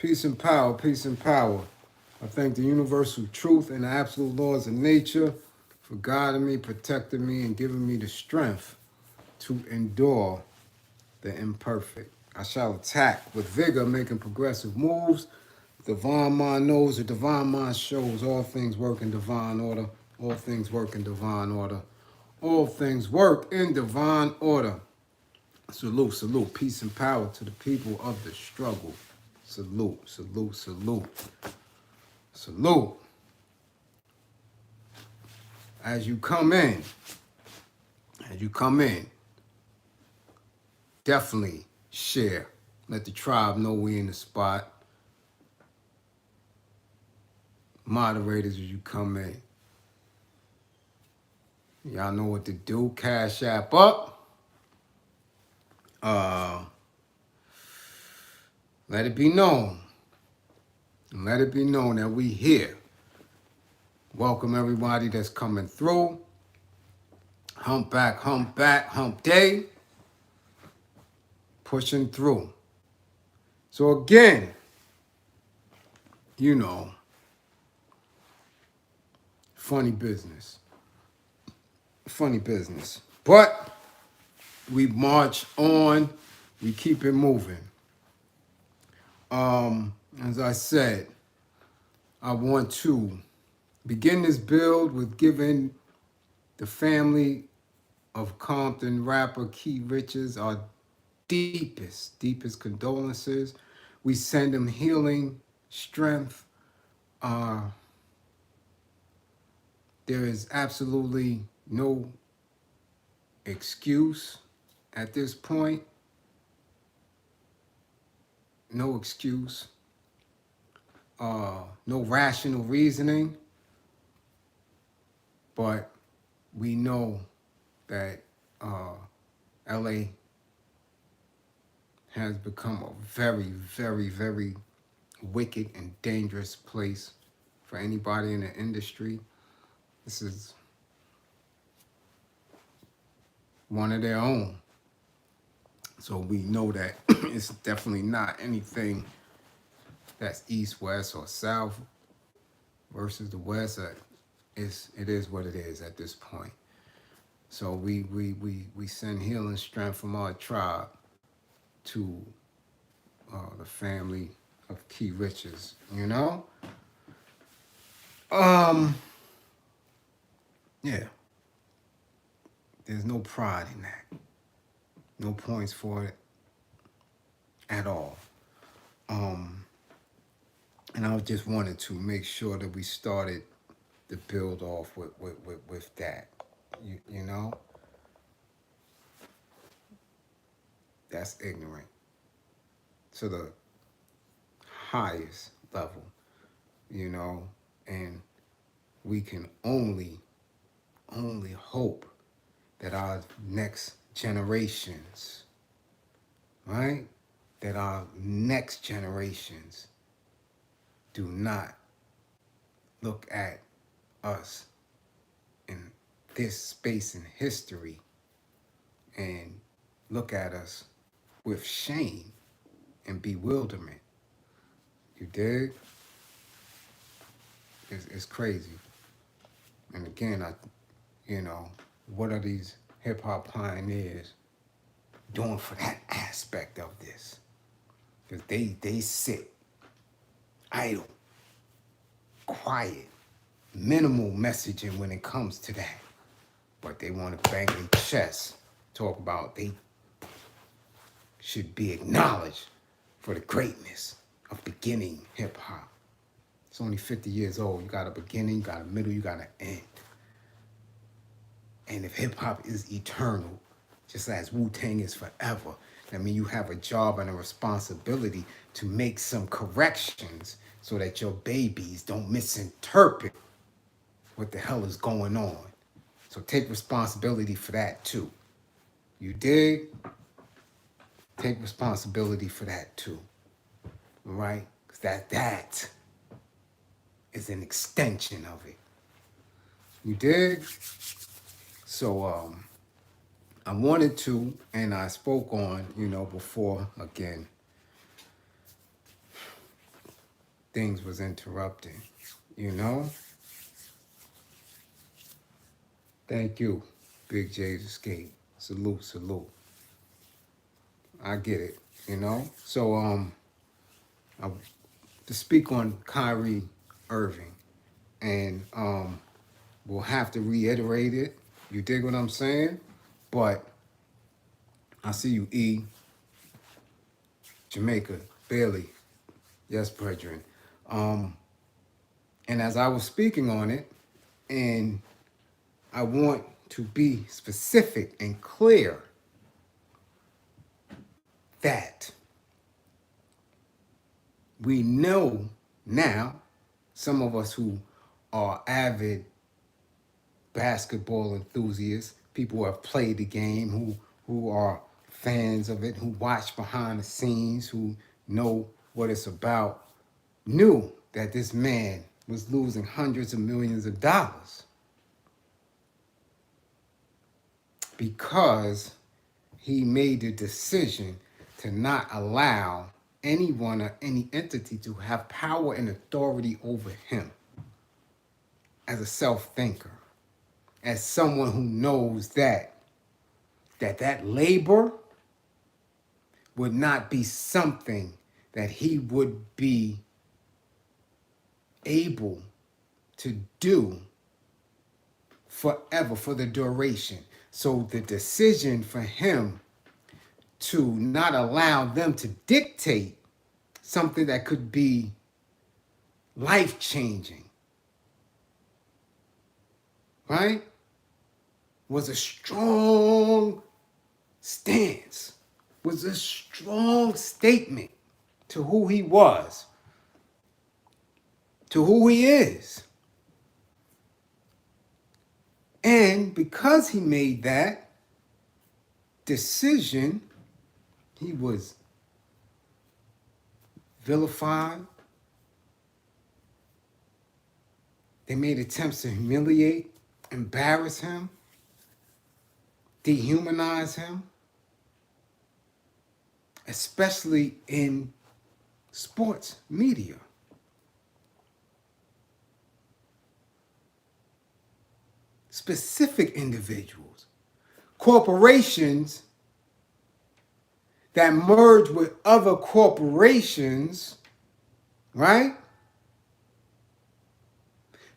Peace and power, peace and power. I thank the universal truth and the absolute laws of nature for guiding me, protecting me, and giving me the strength to endure the imperfect. I shall attack with vigor, making progressive moves. Divine mind knows, the divine mind shows all things work in divine order. All things work in divine order. All things work in divine order. Salute, salute, peace and power to the people of the struggle. Salute, salute, salute, salute. As you come in, definitely share. Let the tribe know we in the spot. Moderators, as you come in. Y'all know what to do. Cash app up. Let it be known. Let it be known that we here. Welcome everybody that's coming through. Hump back, hump day. Pushing through. So again, funny business. Funny business. But we march on. We keep it moving. As I said, I want to begin this build with giving the family of Compton rapper Key Richards our deepest condolences. We send him healing, strength. There is absolutely no excuse at this point. No excuse. No rational reasoning. But we know that LA has become a very wicked and dangerous place for anybody in the industry. This is one of their own. So we know that it's definitely not anything that's east, west, or south versus the west. It is what it is at this point. So we send healing strength from our tribe to the family of Key Richards, Yeah. There's no pride in that. No points for it at all. And I just wanted to make sure that we started the build off with that. You know? That's ignorant to the highest level, and we can only hope that our next generations, right? That our next generations do not look at us in this space in history and look at us with shame and bewilderment. You dig? It's crazy. And again, what are these hip hop pioneers doing for that aspect of this? Because they sit idle, quiet, minimal messaging when it comes to that. But they want to bang their chest, talk about they should be acknowledged for the greatness of beginning hip hop. It's only 50 years old. You got a beginning, you got a middle, you got an end. And if hip hop is eternal, just as Wu-Tang is forever, that means you have a job and a responsibility to make some corrections so that your babies don't misinterpret what the hell is going on. So take responsibility for that too. You dig? Take responsibility for that too. All right? Because that is an extension of it. You dig? So I wanted to, and I spoke on, before, again, things was interrupting, you know? Thank you, Big Jada Skate. Salute, salute. I get it, you know? So, I, to speak on Kyrie Irving, and we'll have to reiterate it. You dig what I'm saying? But I see you, E. Jamaica, Bailey. Yes, brethren. And as I was speaking on it, and I want to be specific and clear that we know now, some of us who are avid basketball enthusiasts, people who have played the game, who are fans of it, who watch behind the scenes, who know what it's about, knew that this man was losing hundreds of millions of dollars because he made the decision to not allow anyone or any entity to have power and authority over him as a self-thinker, as someone who knows that labor would not be something that he would be able to do forever, for the duration. So the decision for him to not allow them to dictate something that could be life-changing, right, was a strong stance, was a strong statement to who he was, to who he is. And because he made that decision, he was vilified. They made attempts to humiliate, embarrass him, dehumanize him, especially in sports media. Specific individuals, corporations that merge with other corporations, right?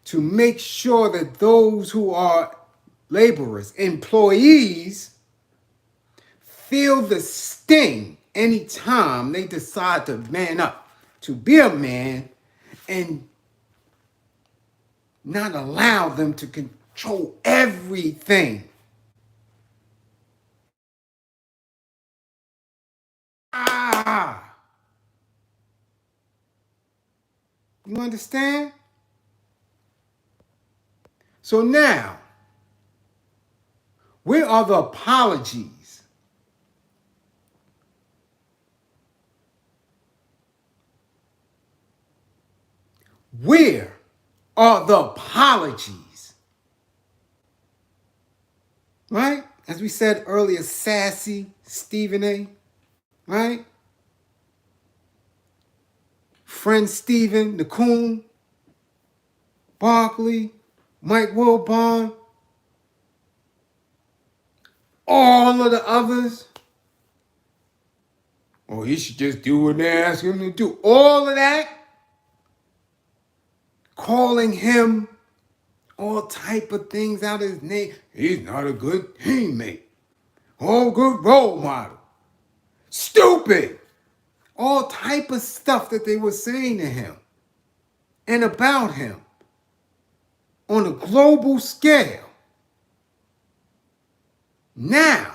To make sure that those who are laborers, employees, feel the sting anytime they decide to man up, to be a man, and not allow them to control everything. You understand? So now, where are the apologies? Where are the apologies? Right? As we said earlier, sassy Stephen A. Right? Friend Stephen, the Coon, Barkley, Mike Wilbon, all of the others. Oh, he should just do what they ask him to do. All of that. Calling him all type of things out of his name. He's not a good teammate. Oh, good role model. Stupid. All type of stuff that they were saying to him and about him on a global scale. Now,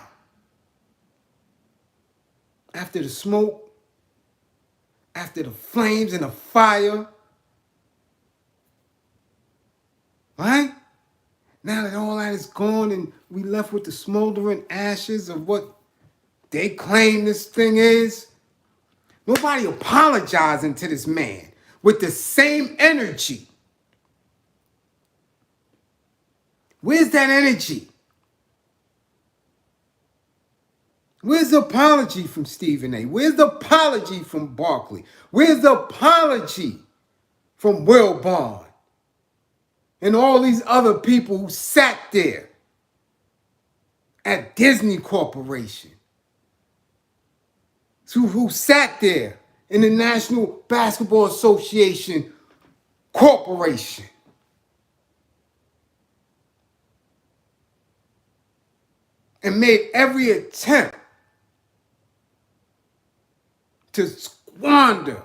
after the smoke, after the flames and the fire, right? Now that all that is gone and we left with the smoldering ashes of what they claim this thing is, nobody apologizing to this man with the same energy. Where's that energy? Where's the apology from Stephen A? Where's the apology from Barkley? Where's the apology from Wilbon and all these other people who sat there at Disney Corporation, who sat there in the National Basketball Association Corporation. And made every attempt to squander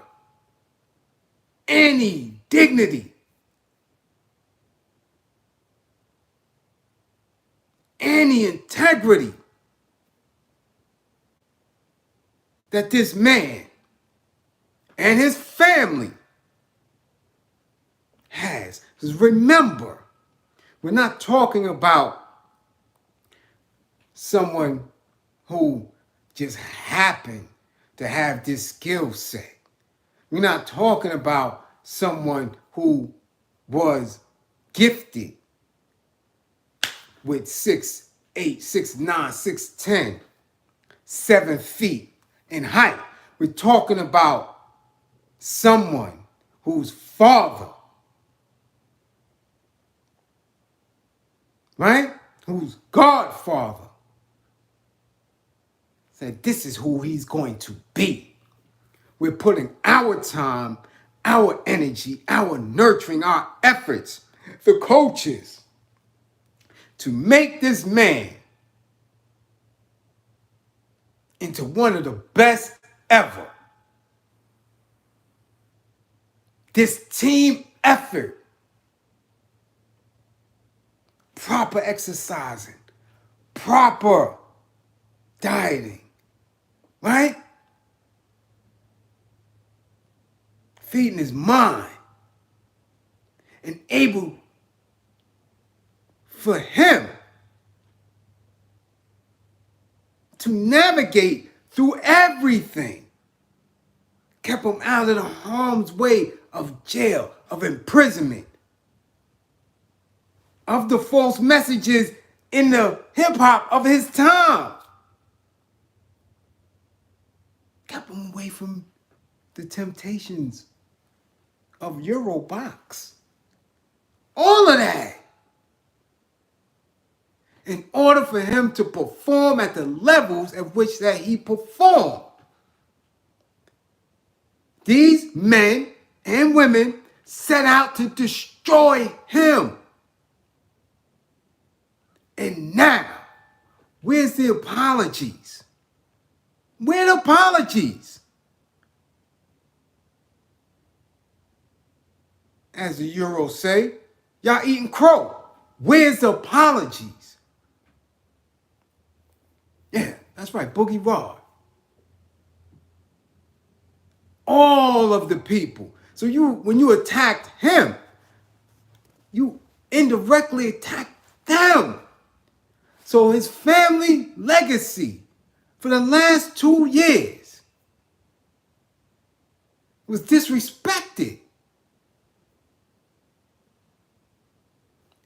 any dignity, any integrity that this man and his family has. Because remember, we're not talking about someone who just happened to have this skill set. We're not talking about someone who was gifted with 6'8", 6'9", 6'10", 7 feet in height. We're talking about someone whose father, right? Whose godfather said, this is who he's going to be. We're putting our time, our energy, our nurturing, our efforts, the coaches, to make this man into one of the best ever. This team effort, proper exercising, proper dieting, right? Feeding his mind and able for him to navigate through everything. Kept him out of the harm's way of jail, of imprisonment, of the false messages in the hip-hop of his time. Kept him away from the temptations of Eurobox. All of that. In order for him to perform at the levels at which that he performed. These men and women set out to destroy him. And now, where's the apologies? Where are the apologies? As the Euros say, y'all eating crow. Where's the apologies? Yeah, that's right, Boogie Rod. All of the people. So when you attacked him, you indirectly attacked them. So his family legacy for the last 2 years was disrespected.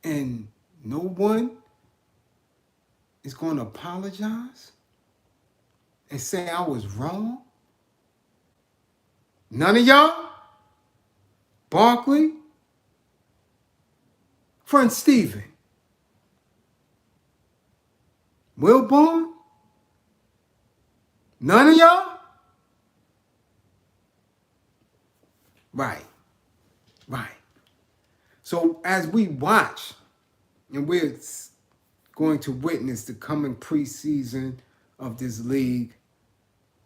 And no one is going to apologize and say I was wrong? None of y'all? Barkley? Friend Steven? Wilborn? None of y'all? Right. So as we watch, and we're going to witness the coming preseason of this league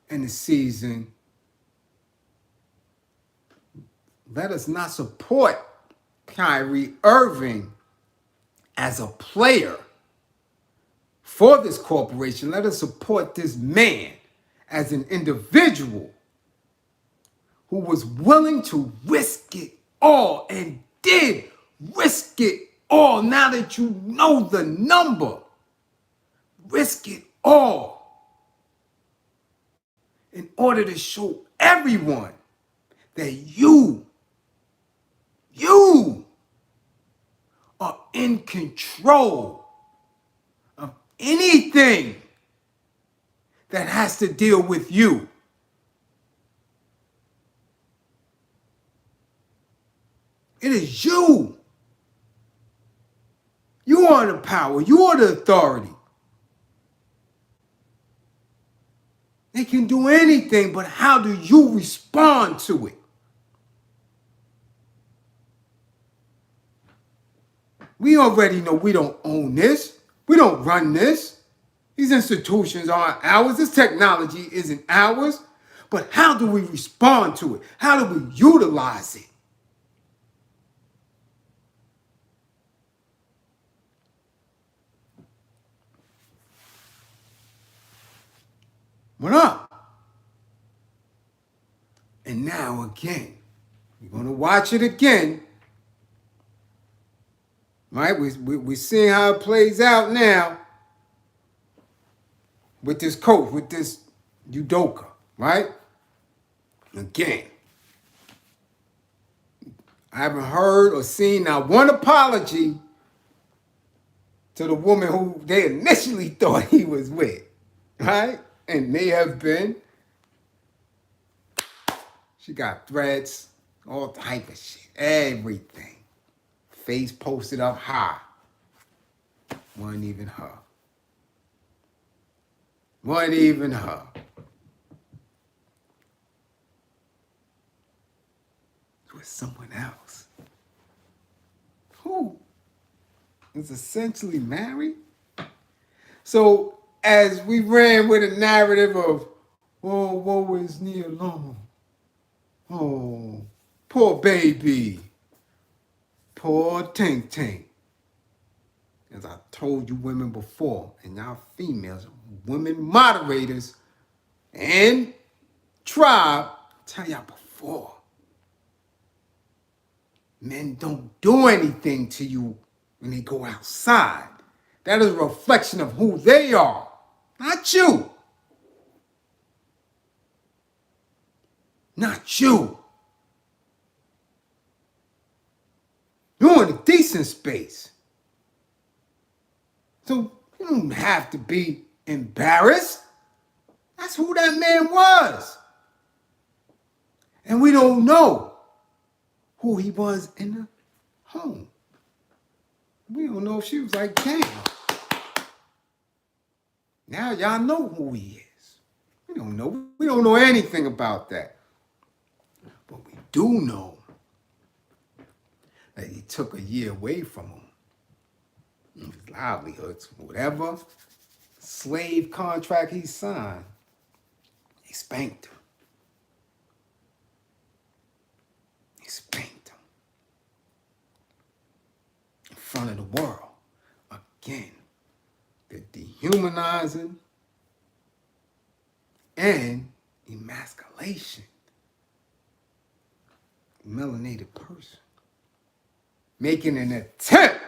and the season, let us not support Kyrie Irving as a player for this corporation. Let us support this man as an individual who was willing to risk it all and did risk it all. Now that you know the number, risk it all in order to show everyone that you are in control of anything that has to deal with you. It is you. You are the power. You are the authority. They can do anything, but how do you respond to it? We already know we don't own this. We don't run this. These institutions aren't ours. This technology isn't ours. But how do we respond to it? How do we utilize it? What up? And now again, we're going to watch it again. Right? We're seeing how it plays out now with this coach, with this udoka, right? Again, I haven't heard or seen not one apology to the woman who they initially thought he was with, right? And may have been. She got threats, all type of shit, everything. Face posted up high. Wasn't even her. Wasn't even her. It was someone else. Who is essentially married. So as we ran with a narrative of, oh, woe is Nia Long. Oh, poor baby. Poor Tink Tink. As I told you women before, and y'all females, women moderators, and tribe, tell y'all before. Men don't do anything to you when they go outside. That is a reflection of who they are, not you. Not you. You're in a decent space. So you don't have to be embarrassed. That's who that man was. And we don't know who he was in the home. We don't know if she was like, damn. Now y'all know who he is. We don't know. We don't know anything about that. But we do know that he took a year away from him. His livelihoods, whatever slave contract he signed, he spanked him. He spanked him. In front of the world. Again, the dehumanizing and emasculation. Melanated person. Making an attempt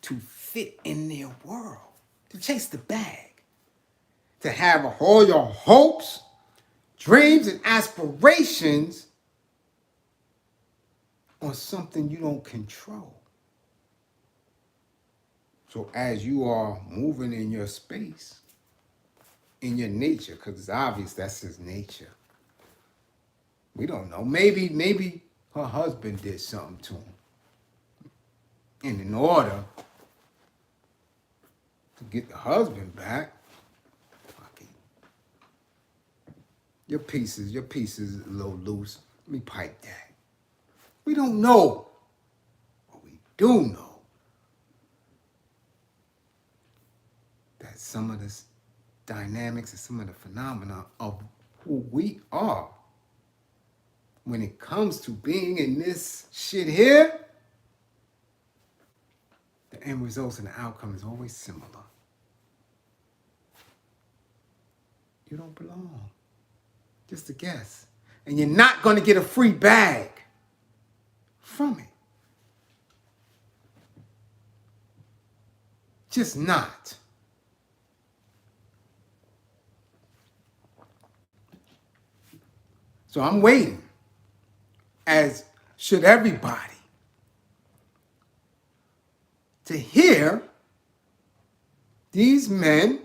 to fit in their world. To chase the bag. To have all your hopes, dreams, and aspirations on something you don't control. So as you are moving in your space, in your nature, because it's obvious that's his nature. We don't know. Maybe her husband did something to him. And in order to get the husband back, your piece is a little loose. Let me pipe that. We don't know. But we do know that some of the dynamics and some of the phenomena of who we are when it comes to being in this shit here, the end results and the outcome is always similar. You don't belong. Just a guess. And you're not going to get a free bag from it. Just not. So I'm waiting, as should everybody, to hear these men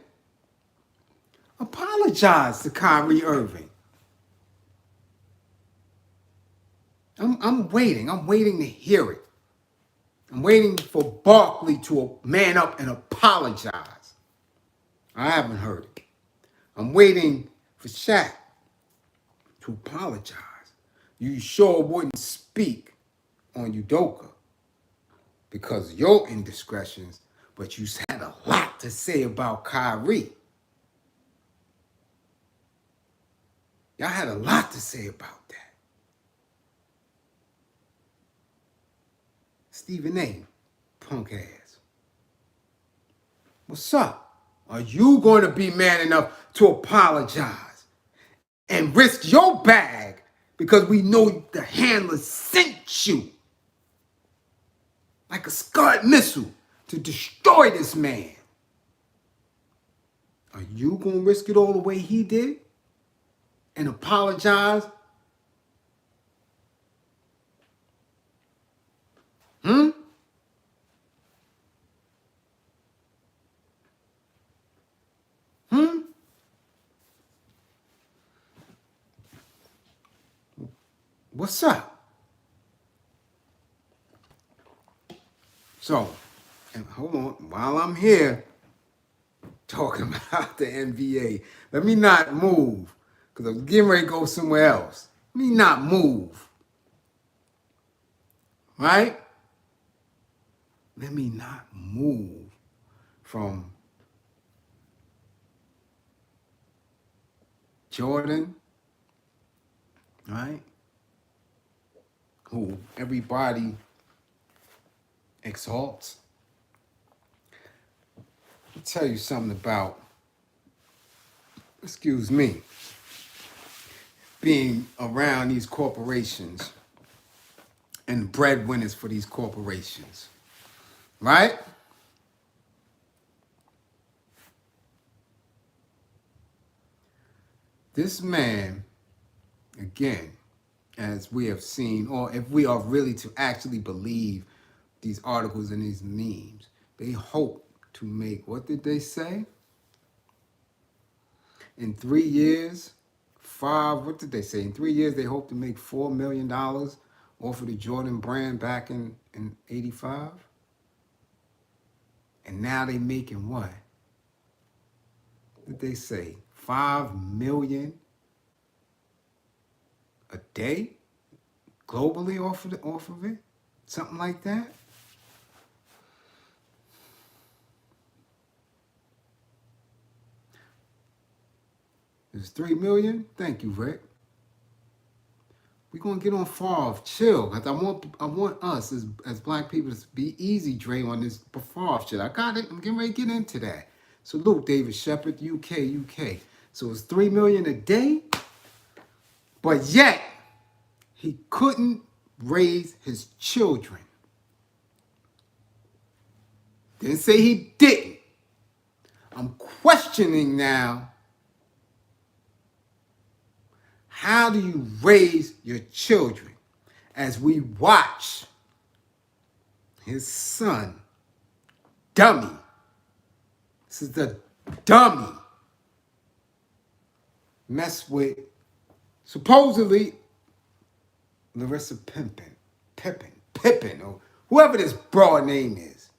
apologize to Kyrie Irving. I'm waiting. I'm waiting to hear it. I'm waiting for Barkley to man up and apologize. I haven't heard it. I'm waiting for Shaq to apologize. You sure wouldn't speak on Udoka because of your indiscretions, but you had a lot to say about Kyrie. Y'all had a lot to say about that. Stephen A., punk ass. What's up? Are you going to be man enough to apologize and risk your bag because we know the handler sent you like a Scud missile to destroy this man? Are you going to risk it all the way he did and apologize? Hmm? Hmm? What's up? So, and hold on, while I'm here talking about the NBA, let me not move because I'm getting ready to go somewhere else. Let me not move, right? Let me not move from Jordan, right? Who everybody exalts. I'll tell you something about, excuse me, being around these corporations and breadwinners for these corporations, right? This man, again, as we have seen, or if we are really to actually believe these articles and these memes, they hope to make, what did they say? In 3 years, what did they say? In 3 years, they hope to make $4 million off of the Jordan brand back in 85. And now they making what? What did they say? 5 million a day globally off of it? Something like that? It's 3 million? Thank you, Rick. We're gonna get on Favre, chill. Cause I want us as black people to be easy, Dre, on this Favre shit. I got it. I'm getting ready to get into that. Salute, David Shepard, UK. So it's 3 million a day, but yet he couldn't raise his children. Didn't say he didn't. I'm questioning now. How do you raise your children as we watch his son, dummy? This is the dummy. Mess with supposedly Larissa Pippen, or whoever this broad name is.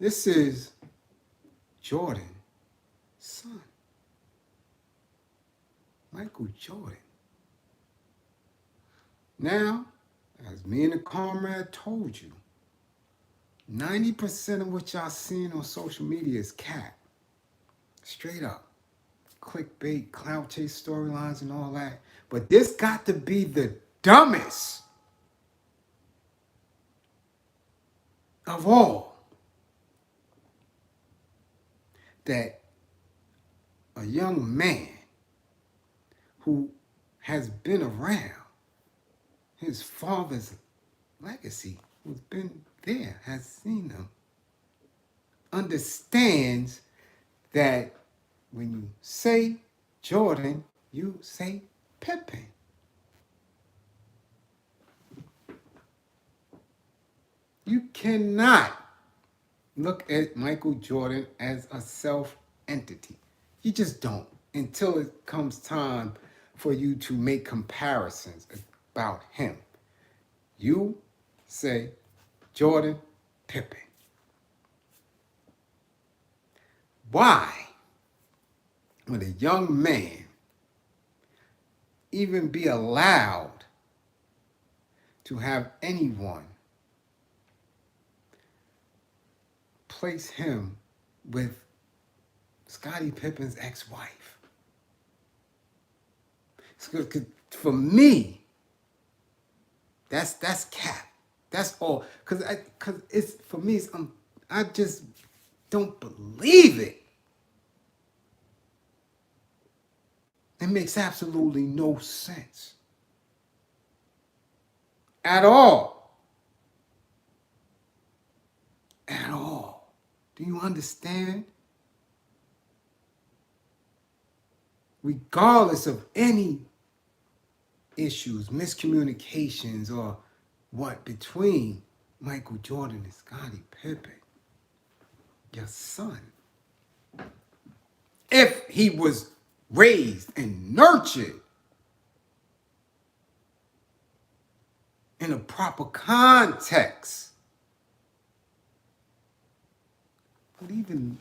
This is Jordan's son, Michael Jordan. Now, as me and the comrade told you, 90% of what y'all seeing on social media is cat. Straight up. Clickbait, clout chase storylines and all that. But this got to be the dumbest of all. That a young man who has been around his father's legacy, who's been there, has seen them, understands that when you say Jordan, you say Pippen. You cannot look at Michael Jordan as a self-entity. You just don't until it comes time for you to make comparisons about him. You say Jordan Pippen. Why would a young man even be allowed to have anyone place him with Scottie Pippen's ex-wife? For me, that's cap. That's all. Cause it's for me. I just don't believe it. It makes absolutely no sense at all. At all. Do you understand? Regardless of any issues, miscommunications, or what between Michael Jordan and Scottie Pippen, your son, if he was raised and nurtured in a proper context, would even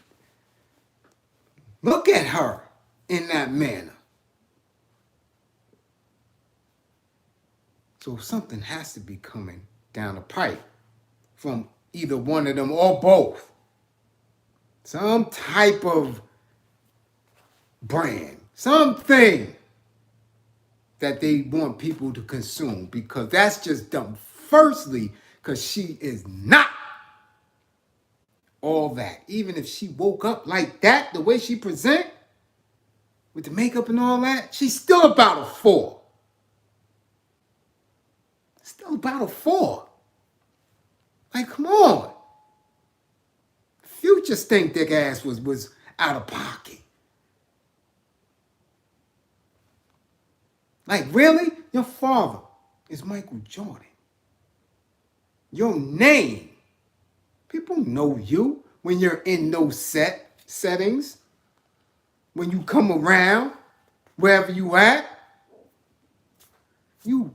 look at her in that manner. So something has to be coming down the pipe from either one of them or both. Some type of brand, something that they want people to consume, because that's just dumb. Firstly, because she is not all that. Even if she woke up like that, the way she present, with the makeup and all that, she's still about a 4. Still about a 4. Like, come on. Future stink dick ass was out of pocket. Like, really? Your father is Michael Jordan. Your name. People know you when you're in those settings. When you come around, wherever you at, you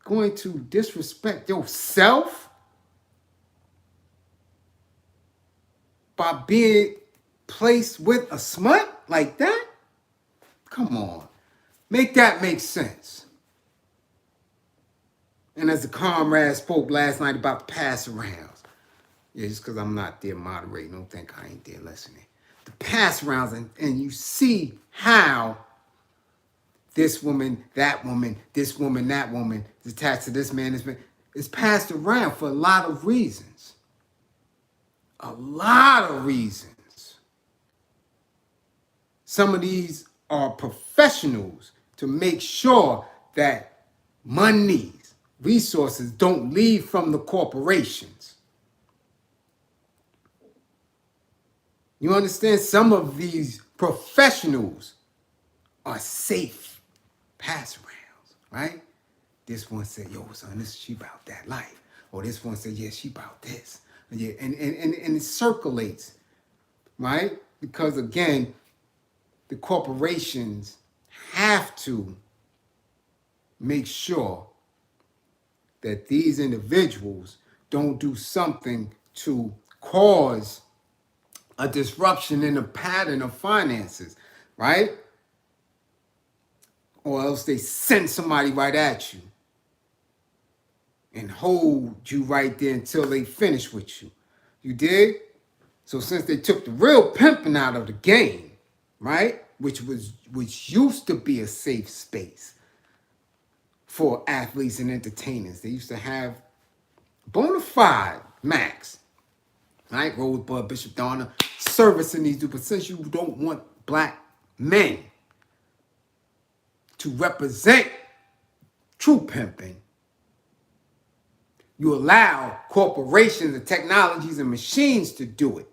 going to disrespect yourself by being placed with a smut like that? Come on. Make that make sense. And as the comrade spoke last night about the pass arounds. Yeah, just because I'm not there moderating, don't think I ain't there listening. The pass arounds, and you see how this woman, that woman, this woman, that woman is attached to this man, this man, is passed around for a lot of reasons. A lot of reasons. Some of these are professionals to make sure that monies, resources don't leave from the corporations. You understand? Some of these professionals are safe pass arounds, right? This one said, yo, son, she about that life. Or this one said, yeah, she about this. Yeah, and it circulates, right? Because again, the corporations have to make sure that these individuals don't do something to cause a disruption in the pattern of finances, right? Or else they send somebody right at you and hold you right there until they finish with you. You dig? So since they took the real pimping out of the game, right? Which used to be a safe space for athletes and entertainers. They used to have bona fide max, right? Rosebud, Bishop Donner, servicing these dudes. But since you don't want black men to represent true pimping, you allow corporations and technologies and machines to do it.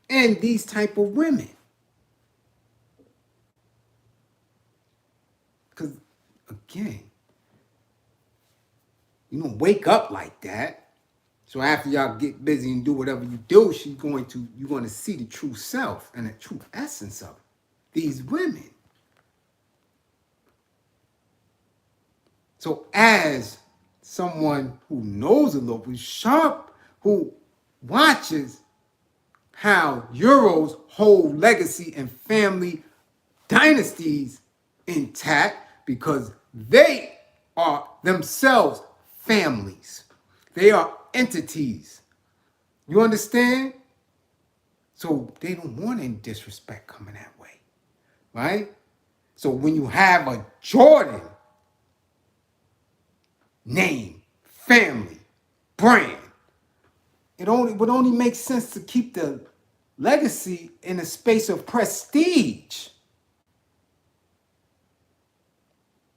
And these type of women. Because, again, you don't wake up like that. So after y'all get busy and do whatever you do, you're going to see the true self and the true essence of these women. So as someone who knows a little, who's sharp, who watches how Euro's hold legacy and family dynasties intact, because they are themselves families. They are entities. You understand? So they don't want any disrespect coming that way, right? So when you have a Jordan name, family, brand, it would only make sense to keep the legacy in a space of prestige,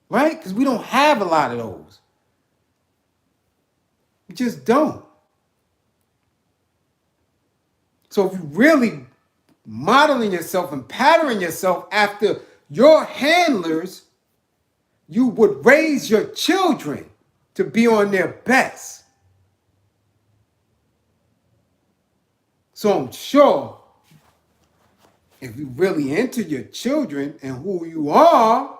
right? Because we don't have a lot of those. We just don't. So if you really modeling yourself and patterning yourself after your handlers, you would raise your children to be on their best. So I'm sure if you really into your children and who you are,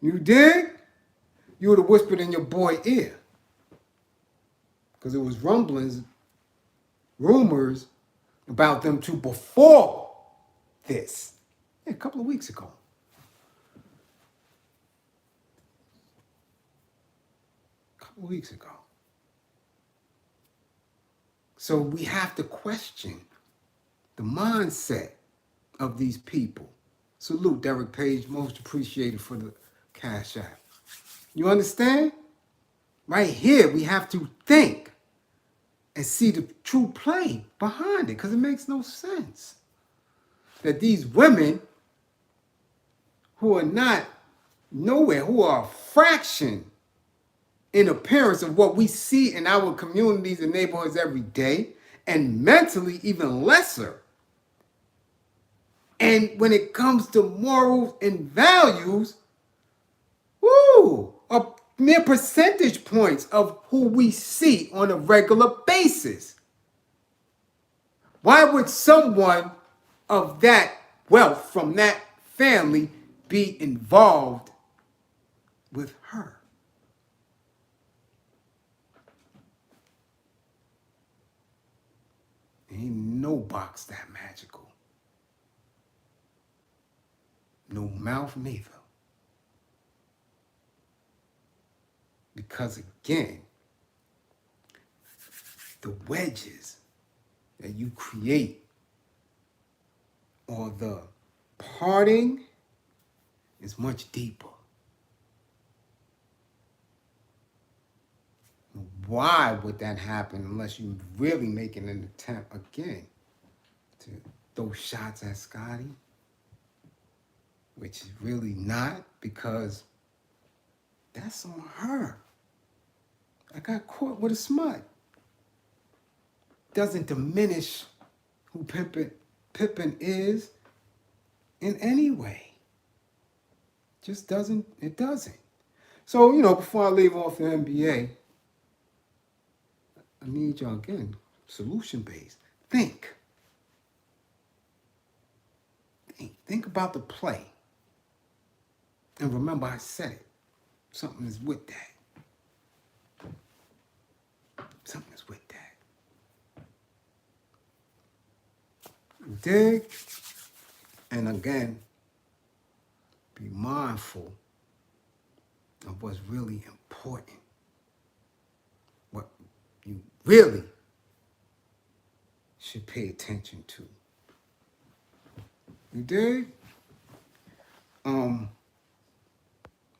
you dig? You would have whispered in your boy's ear. Because it was rumblings, rumors about them too before this. Yeah, a couple of weeks ago. So we have to question the mindset of these people. Salute Derek Page, most appreciated for the Cash App. You understand? Right here, we have to think and see the true play behind it, because it makes no sense that these women who are not nowhere, who are a fraction in appearance of what we see in our communities and neighborhoods every day, and mentally even lesser. And when it comes to morals and values, a mere percentage points of who we see on a regular basis. Why would someone of that wealth from that family be involved with her? Ain't no box that magical. No mouth neither. Because again, the wedges that you create or the parting is much deeper. Why would that happen unless you're really making an attempt again to throw shots at Scotty? Which is really not, because that's on her. I got caught with a smut. Doesn't diminish who Pippin is in any way. Just doesn't, it doesn't. So, before I leave off the NBA, I need y'all, again, solution-based. Think about the play. And remember, I said it. Something is with that. Something is with that. Dig? And again, be mindful of what's really important. What you really should pay attention to. You dig?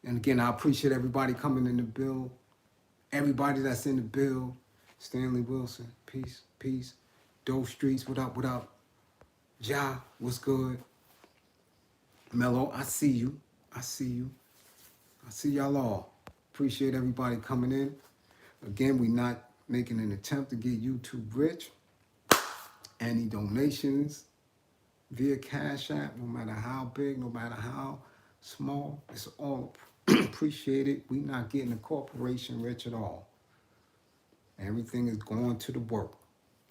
And again, I appreciate everybody coming in the bill. Everybody that's in the bill. Stanley Wilson, peace, peace. Doe Streets, what up, what up? Ja, what's good? Mello, I see you. I see y'all all. Appreciate everybody coming in. Again, we're not making an attempt to get YouTube rich. Any donations via Cash App, no matter how big, no matter how small, it's all appreciated. We're not getting a corporation rich at all. Everything is going to the work.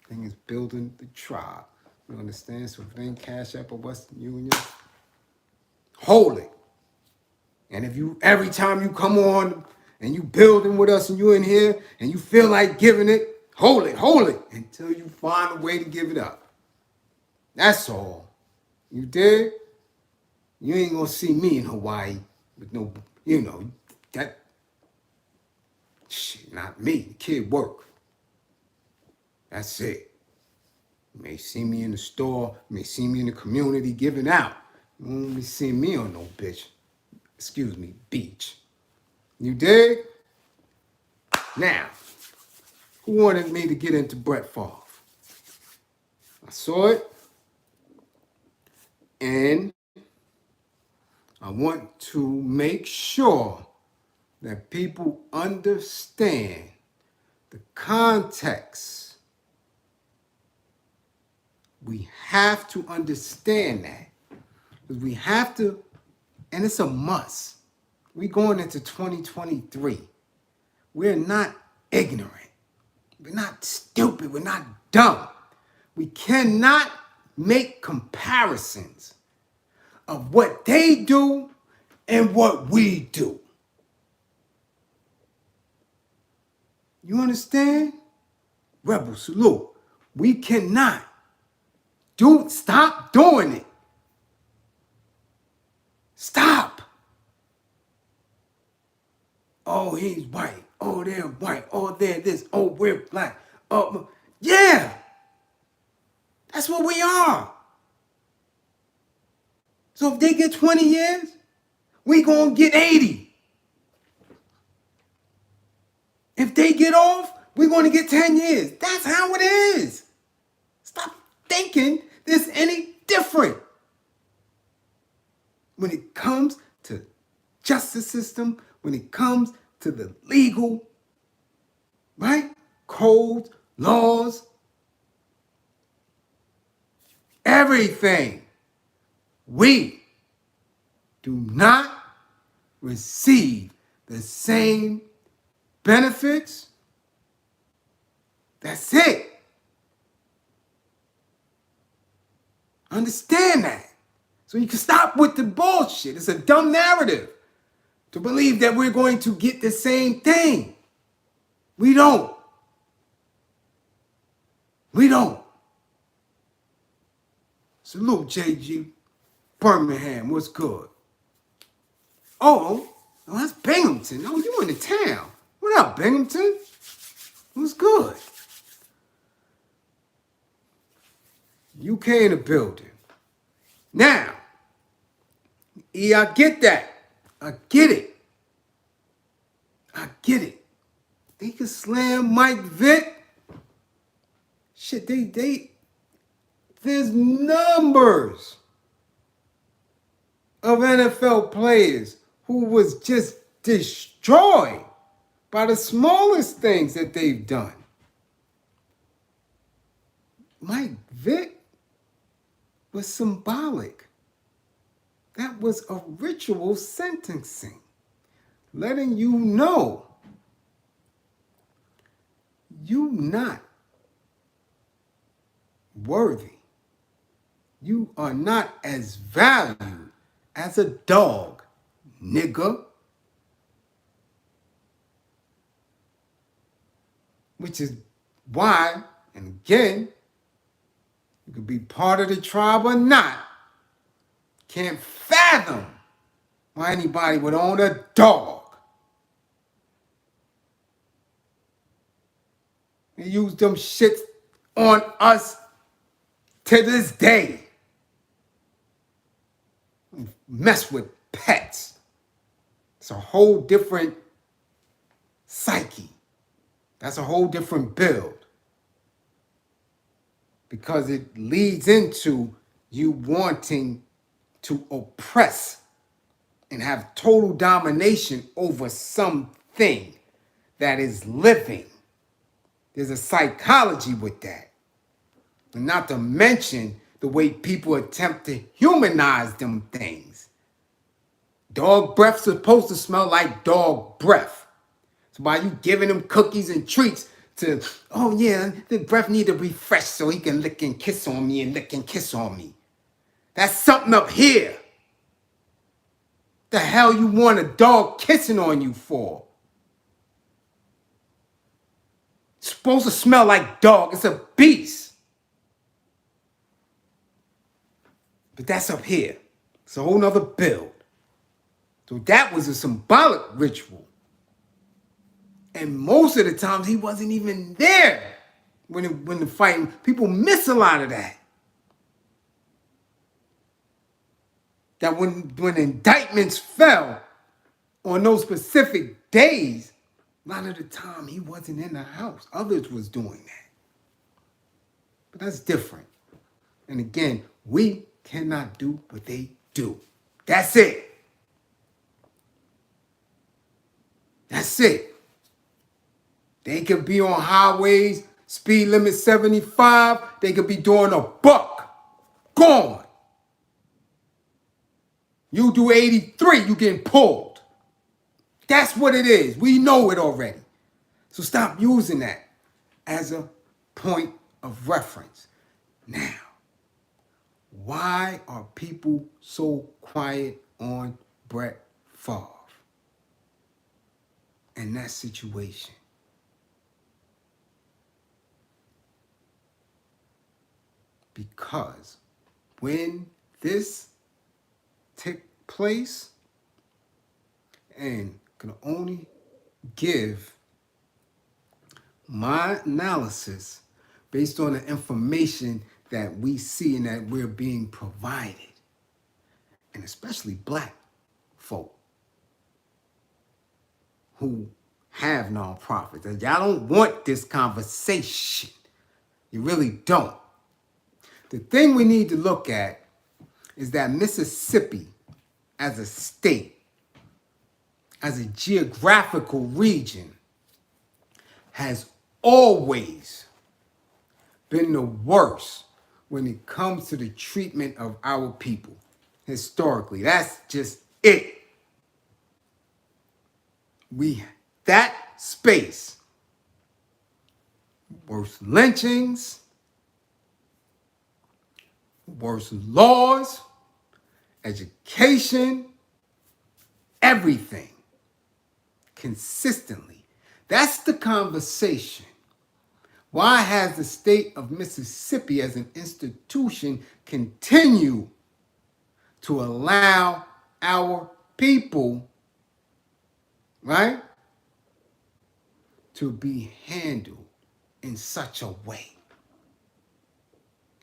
Everything is building the tribe. You understand? So if it ain't Cash App or Western Union, hold it. And if you, every time you come on and you building with us and you in here and you feel like giving it, hold it until you find a way to give it up. That's all. You dig? You ain't gonna see me in Hawaii with no, that shit, not me. The kid work. That's it. You may see me in the store, you may see me in the community giving out. You won't be seeing me on no beach. You dig? Now, who wanted me to get into Brett Favre? I saw it, and I want to make sure that people understand the context. We have to understand that. Because we have to, and it's a must. We're going into 2023. We're not ignorant. We're not stupid. We're not dumb. We cannot make comparisons of what they do and what we do. You understand? Rebel salute. We cannot. Stop doing it. Stop. Oh, he's white. Oh, they're white. Oh, they're this. Oh, we're black. Oh, yeah. That's what we are. So if they get 20 years, we gonna get 80. If they get off, we're gonna get 10 years. That's how it is. Stop thinking there's any different. When it comes to justice system, when it comes to the legal, right? Codes, laws, everything. We do not receive the same benefits. That's it. Understand that. So you can stop with the bullshit. It's a dumb narrative to believe that we're going to get the same thing. We don't. We don't. Salute, JG. Birmingham, what's good? Oh, that's Binghamton. Oh, you in the town. What up, Binghamton? What's good? UK in the building. Now, I get that. I get it. They can slam Mike Vick. Shit, there's numbers of NFL players who was just destroyed by the smallest things that they've done. Mike Vick was symbolic. That was a ritual sentencing, letting you know you not worthy. You are not as valued as a dog, nigga. Which is why, and again, you could be part of the tribe or not. Can't fathom why anybody would own a dog. They use them shits on us to this day. Mess with pets. It's a whole different psyche. That's a whole different build. Because it leads into you wanting to oppress and have total domination over something that is living. There's a psychology with that. And not to mention the way people attempt to humanize them things. Dog breath's supposed to smell like dog breath. So by you giving them cookies and treats to, oh yeah, the breath need to refresh so he can lick and kiss on me and lick and kiss on me. That's something up here. The hell you want a dog kissing on you for? It's supposed to smell like dog. It's a beast. But that's up here. It's a whole nother build. So that was a symbolic ritual. And most of the times he wasn't even there when the fighting. People miss a lot of that. That when indictments fell on those specific days, a lot of the time he wasn't in the house. Others was doing that. But that's different. And again, we cannot do what they do. That's it. That's it. They could be on highways, speed limit 75. They could be doing a buck. Gone. You do 83, you getting pulled. That's what it is. We know it already. So stop using that as a point of reference. Now, why are people so quiet on Brett Favre and that situation? Because when this took place, and can only give my analysis based on the information that we see and that we're being provided, and especially black folk who have nonprofits. And y'all don't want this conversation. You really don't. The thing we need to look at is that Mississippi as a state, as a geographical region, has always been the worst when it comes to the treatment of our people. Historically, that's just it. That space, worse lynchings, worse laws, education, everything, consistently. That's the conversation. Why has the state of Mississippi as an institution continue to allow our people, right, to be handled in such a way?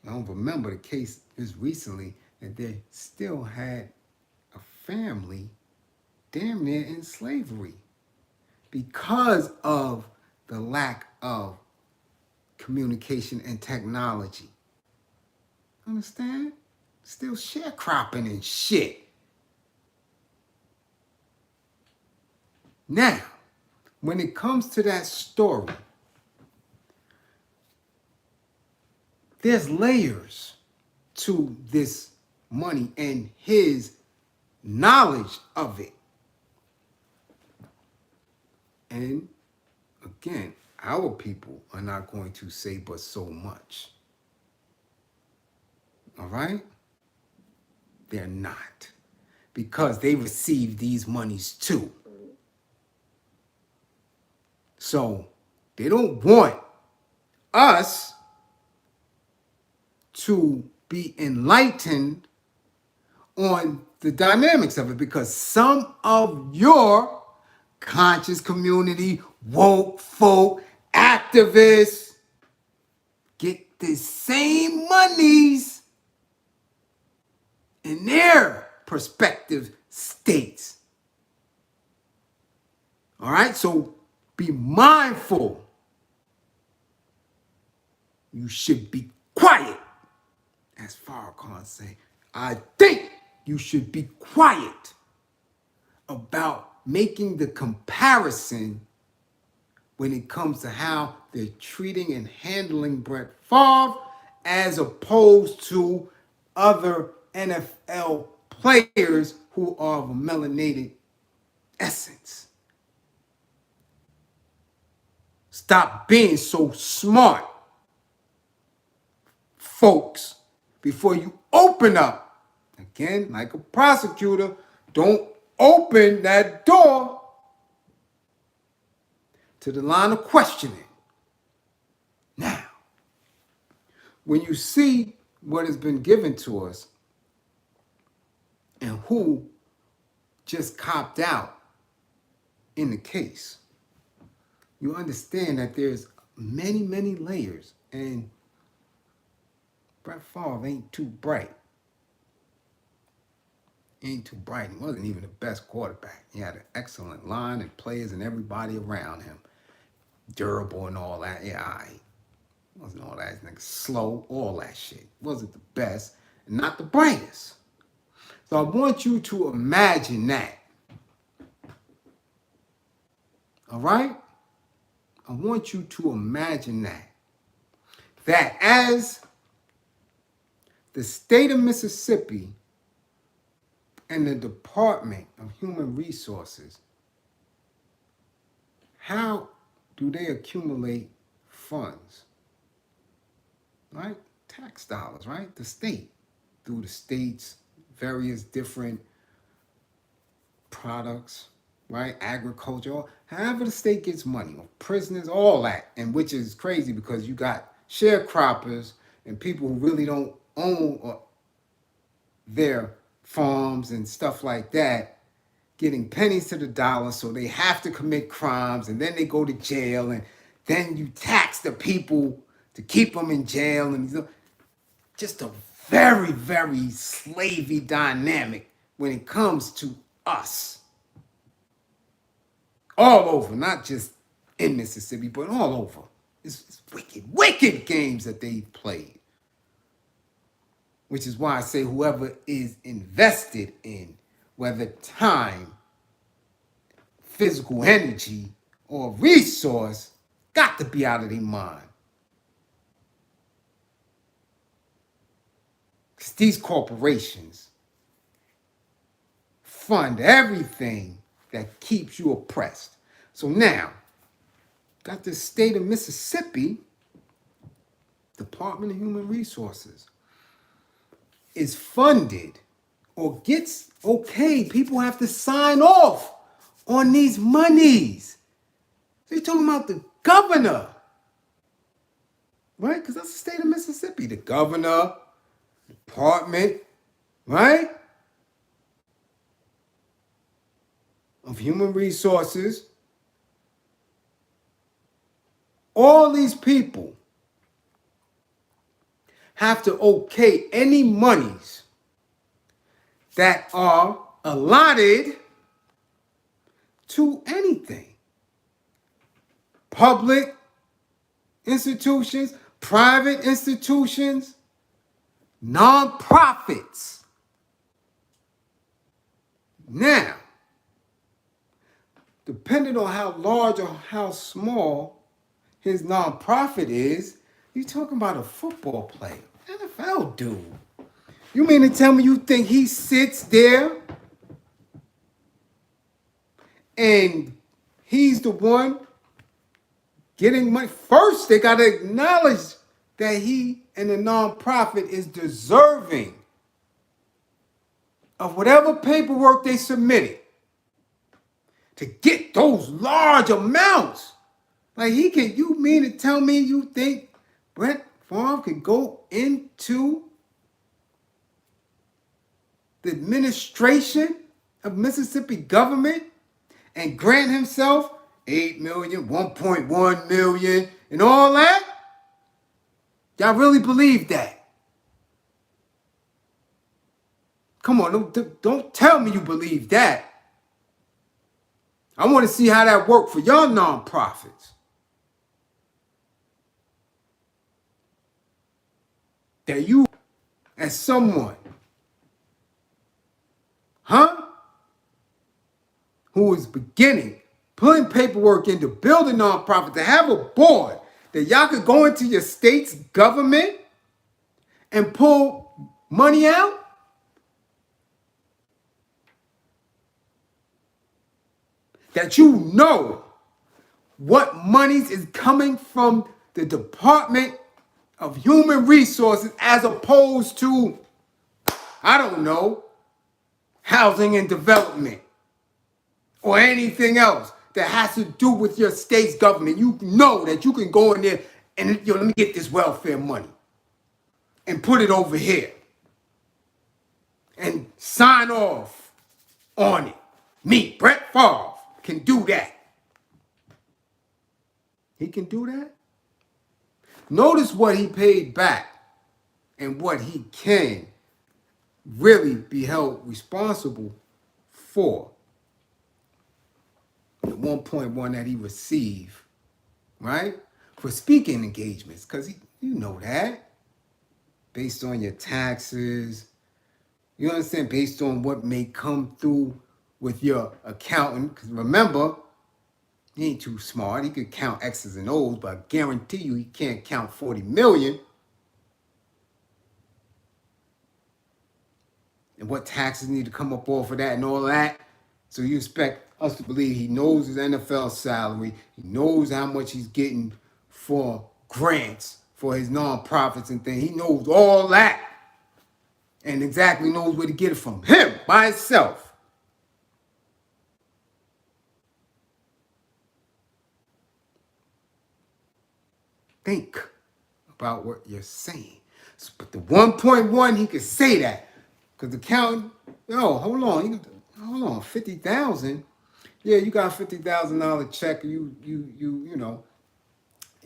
I don't remember the case just recently that they still had a family damn near in slavery because of the lack of communication and technology. Understand? Still sharecropping and shit. Now, when it comes to that story, there's layers to this money and his knowledge of it. And again, our people are not going to say but so much. All right? They're not. Because they receive these monies too. So they don't want us to be enlightened on the dynamics of it, because some of your conscious community, woke folk, activists get the same monies in their prospective states. All right, so be mindful. You should be quiet. As Farrakhan say, I think you should be quiet about making the comparison when it comes to how they're treating and handling Brett Favre as opposed to other NFL players who are of a melanated essence. Stop being so smart, folks, before you open up. Again, like a prosecutor, don't open that door to the line of questioning. Now, when you see what has been given to us and who just copped out in the case, you understand that there's many, many layers, and Brett Favre ain't too bright. He ain't too bright. He wasn't even the best quarterback. He had an excellent line and players and everybody around him. Durable and all that. Yeah, all right. Wasn't all that. Nigga slow, all that shit. Wasn't the best and not the brightest. So I want you to imagine that. All right? I want you to imagine that. That as the state of Mississippi and the Department of Human Resources, how do they accumulate funds? Right? Tax dollars, right? The state, through the state's various different products, right? Agriculture, however the state gets money, or prisoners, all that. And which is crazy because you got sharecroppers and people who really don't own their farms and stuff like that, getting pennies to the dollar, so they have to commit crimes, and then they go to jail, and then you tax the people to keep them in jail, and just a very, very slavey dynamic when it comes to us. All over, not just in Mississippi, but all over. It's wicked, wicked games that they've played. Which is why I say whoever is invested in, whether time, physical energy, or resource, got to be out of their mind. Because these corporations fund everything that keeps you oppressed. So now, got the state of Mississippi, Department of Human Resources, is funded or gets, okay, people have to sign off on these monies. So you're talking about the governor, right? Because that's the state of Mississippi. The governor, Department, right? Of Human Resources. All these people have to okay any monies that are allotted to anything. Public institutions, private institutions, nonprofits. Now, depending on how large or how small his nonprofit is, you're talking about a football player, NFL dude. You mean to tell me you think he sits there and he's the one getting money? First, they got to acknowledge that he and the nonprofit is deserving of whatever paperwork they submitted to get those large amounts. Like you mean to tell me you think Brett Favre could go into the administration of Mississippi government and grant himself 8 million, 1.1 million, and all that? Y'all really believe that? Come on, don't tell me you believe that. I want to see how that worked for y'all nonprofits. That you, as someone, who is beginning, putting paperwork into building nonprofit, to have a board that y'all could go into your state's government and pull money out? That you know what monies is coming from the Department of Human Resources as opposed to, I don't know, housing and development. or anything else that has to do with your state's government, you know that you can go in there and, let me get this welfare money and put it over here and sign off on it. Me, Brett Favre, can do that. He can do that. Notice what he paid back and what he can really be held responsible for. The 1.1 that he received, right? For speaking engagements, because you know that. Based on your taxes, you understand, based on what may come through with your accountant. Because remember, he ain't too smart. He could count X's and O's, but I guarantee you he can't count 40 million. And what taxes need to come up off of that and all that. So you expect us to believe he knows his NFL salary. He knows how much he's getting for grants for his nonprofits and things. He knows all that. And exactly knows where to get it from. Him, by himself. Think about what you're saying. But the 1.1, he could say that. Because the accountant, hold on, 50,000. Yeah, you got a $50,000 check.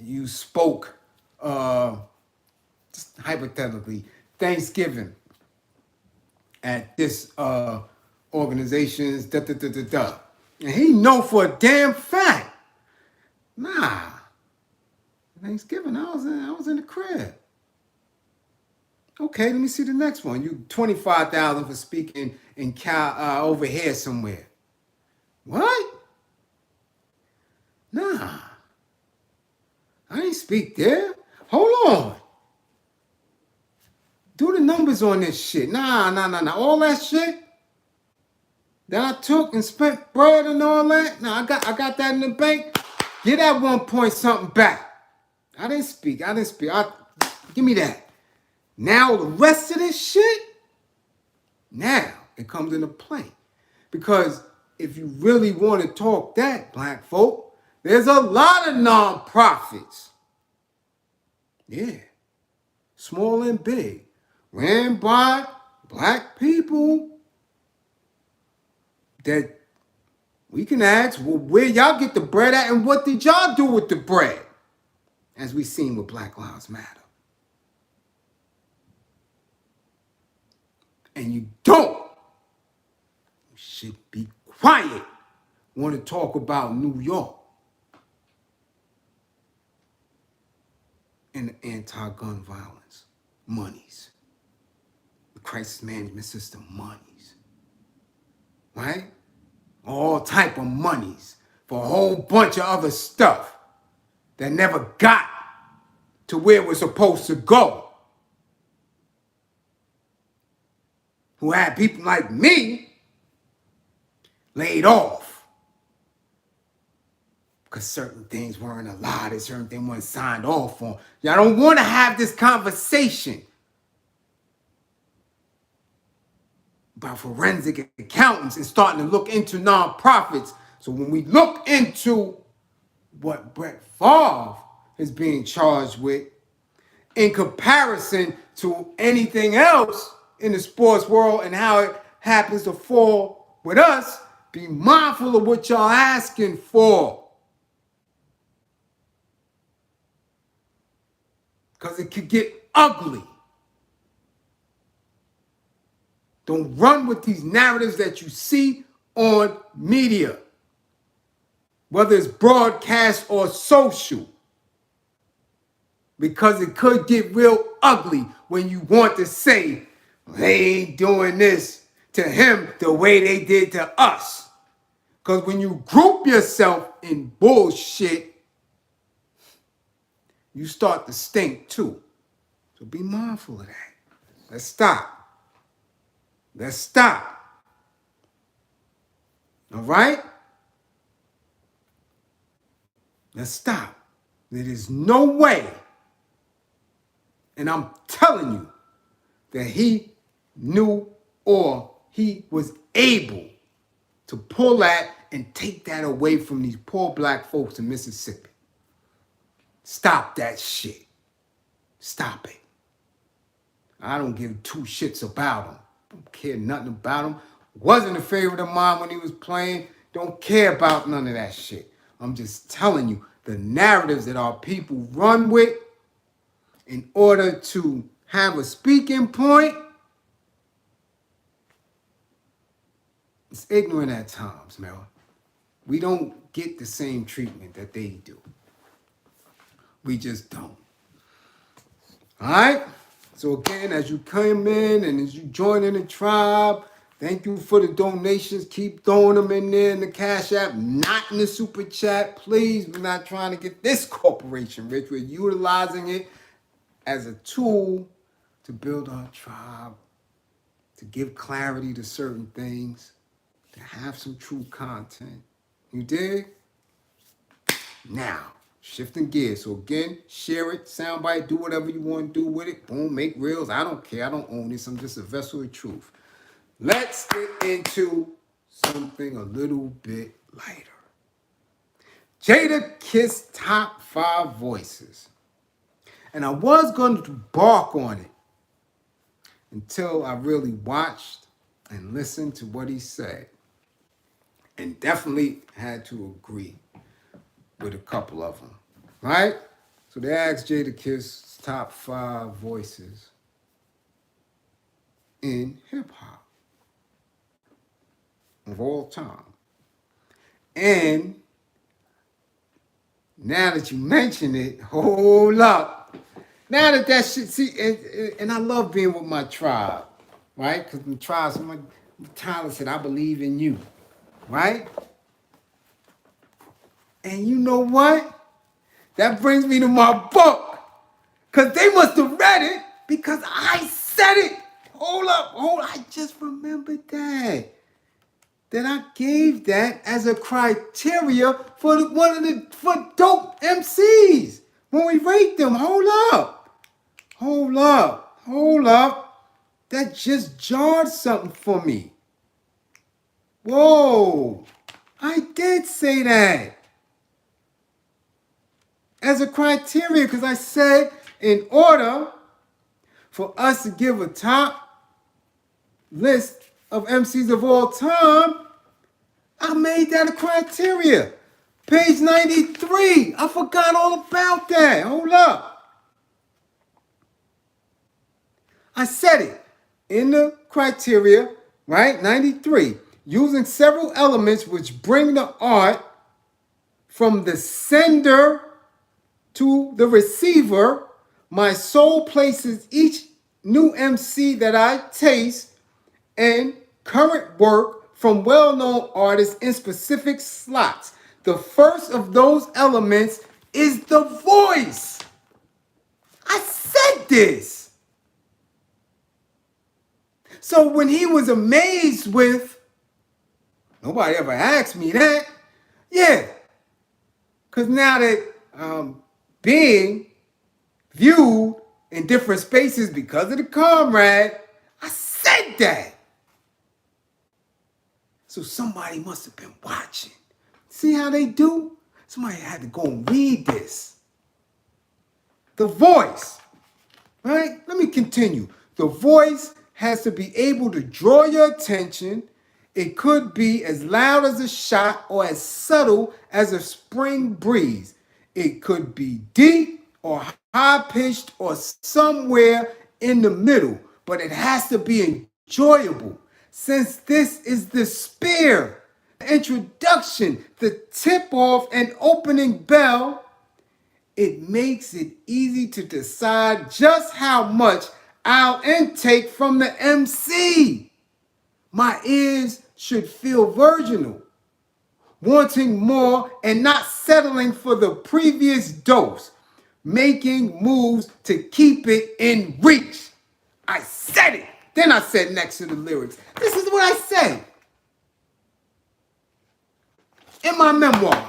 You spoke, just hypothetically, Thanksgiving at this organization's And he know for a damn fact, nah, Thanksgiving, I was in the crib. Okay, let me see the next one. You 25,000 for speaking in over here somewhere. What? Nah. I ain't speak there. Hold on. Do the numbers on this shit. Nah. All that shit that I took and spent bread and all that. Nah, I got that in the bank. Get that 1 point something back. I didn't speak. Give me that. Now the rest of this shit, now it comes into play. Because if you really want to talk that, black folk, there's a lot of nonprofits. Yeah. Small and big. Ran by black people that we can ask, well, where y'all get the bread at and what did y'all do with the bread? As we seen with Black Lives Matter. And you don't. You should be quiet. Want to talk about New York and the anti-gun violence monies, the crisis management system monies, right? All type of monies for a whole bunch of other stuff that never got to where it was supposed to go. Who had people like me laid off because certain things weren't allotted, certain things weren't signed off on. Y'all don't want to have this conversation about forensic accountants and starting to look into nonprofits. So when we look into what Brett Favre is being charged with in comparison to anything else in the sports world and how it happens to fall with us, be mindful of what y'all asking for. Because it could get ugly. Don't run with these narratives that you see on media, whether it's broadcast or social, because it could get real ugly when you want to say, they ain't doing this to him the way they did to us. Because when you group yourself in bullshit, you start to stink too. So be mindful of that. Let's stop. Let's stop. All right? Let's stop. There is no way, and I'm telling you, that he knew or he was able to pull that and take that away from these poor black folks in Mississippi. Stop that shit. Stop it. I don't give two shits about him. Don't care nothing about him. Wasn't a favorite of mine when he was playing. Don't care about none of that shit. I'm just telling you the narratives that our people run with in order to have a speaking point. It's ignorant at times, man. We don't get the same treatment that they do. We just don't. All right? So again, as you come in and as you join in the tribe, thank you for the donations. Keep throwing them in there in the Cash App, not in the Super Chat. Please, we're not trying to get this corporation rich. We're utilizing it as a tool to build our tribe, to give clarity to certain things, to have some true content. You dig? Now, shifting gears. So again, share it, soundbite, do whatever you want to do with it. Boom, make reels. I don't care. I don't own this. I'm just a vessel of truth. Let's get into something a little bit lighter. Jadakiss top 5 voices. And I was going to bark on it until I really watched and listened to what he said. And definitely had to agree with a couple of them, right? So they asked Jadakiss top 5 voices in hip-hop of all time. And now that you mention it, hold up. Now that shit, see, and I love being with my tribe, right? Because the tribe, Tyler said, I believe in you, right? And you know what? That brings me to my book. Because they must have read it because I said it. Hold up. I just remembered that. That I gave that as a criteria for dope MCs. When we rate them. Hold up. That just jarred something for me. Whoa. I did say that. As a criteria, because I said in order for us to give a top list of MCs of all time, I made that a criteria. Page 93. I forgot all about that. Hold up. I said it in the criteria, right? 93. Using several elements which bring the art from the sender to the receiver, my soul places each new MC that I taste and current work from well-known artists in specific slots. The first of those elements is the voice. I said this. So when he was amazed with, nobody ever asked me that. Yeah. Because now that being viewed in different spaces because of the comrade, I said that. So somebody must have been watching. See how they do? Somebody had to go and read this. The voice, right? Let me continue. The voice has to be able to draw your attention. It could be as loud as a shot or as subtle as a spring breeze. It could be deep or high-pitched or somewhere in the middle, but it has to be enjoyable. Since this is the spear, the introduction, the tip-off and opening bell, it makes it easy to decide just how much I'll intake from the MC. My ears should feel virginal, wanting more and not settling for the previous dose, making moves to keep it in reach. I said it. Then I said next to the lyrics, this is what I said in my memoir.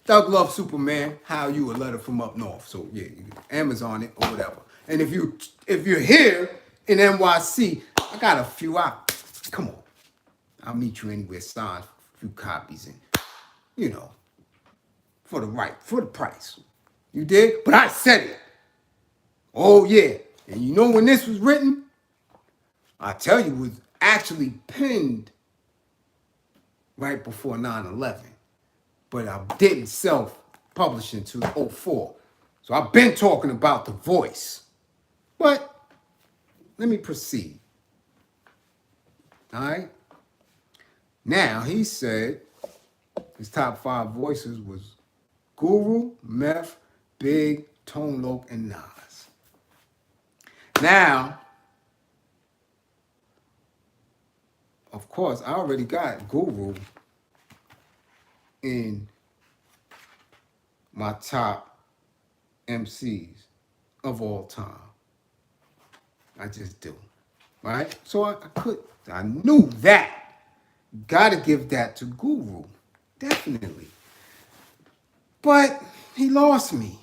Thug Love Superman, How You, a Letter from Up North. So yeah, you can Amazon it or whatever. And if you're here in NYC, I got a few out. Come on. I'll meet you anywhere, sign a few copies, and you know, for the price. You did? But I said it. Oh yeah. And you know when this was written? I tell you, it was actually penned right before 9/11. But I didn't self-publish until '04. So I've been talking about the voice. But let me proceed. All right? Now, he said his top 5 voices was Guru, Meth, Big, Tone Loc, and Nas. Now, of course, I already got Guru in my top MCs of all time. I just do. Right? So I knew that. Gotta give that to Guru. Definitely. But he lost me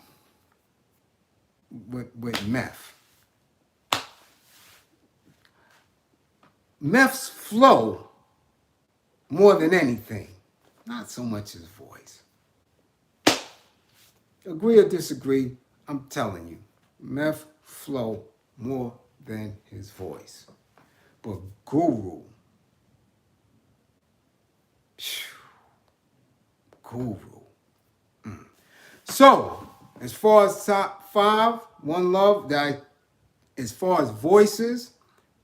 with Meth. Meth's flow, more than anything, not so much his voice. Agree or disagree, I'm telling you, Meth flow more than his voice. But Guru, Guru. So, as far as top 5, One Love, as far as voices,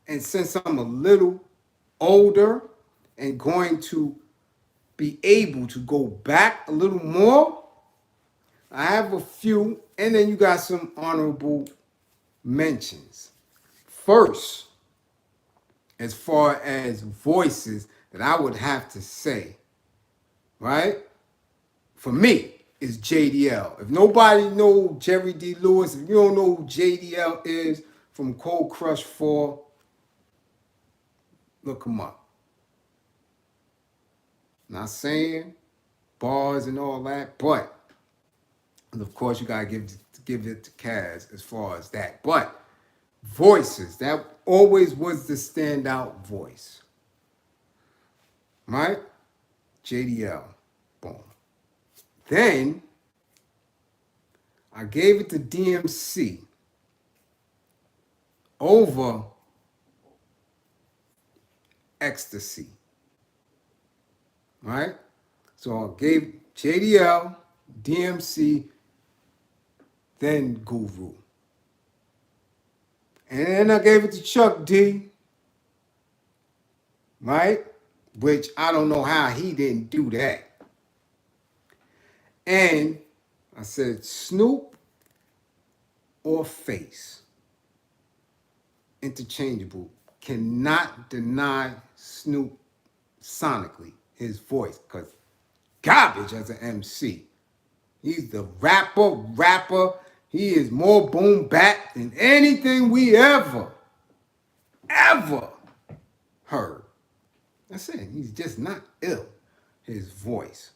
and since I'm a little older and going to be able to go back a little more, I have a few, and then you got some honorable mentions. First, as far as voices that I would have to say, right? For me, is JDL. If nobody knows Jerry D. Lewis, if you don't know who JDL is from Cold Crush 4, look him up. Not saying bars and all that, but of course you gotta give it to Kaz as far as that. But voices, that always was the standout voice. Right? JDL. Boom. Then I gave it to DMC over Ecstasy. Right? So I gave JDL, DMC, then Guru. And then I gave it to Chuck D. Right? Which I don't know how he didn't do that. And I said Snoop or Face. Interchangeable. Cannot deny Snoop sonically, his voice, because garbage as an MC. He's the rapper. He is more boom bap than anything we ever heard. That's it. He's just not ill, his voice.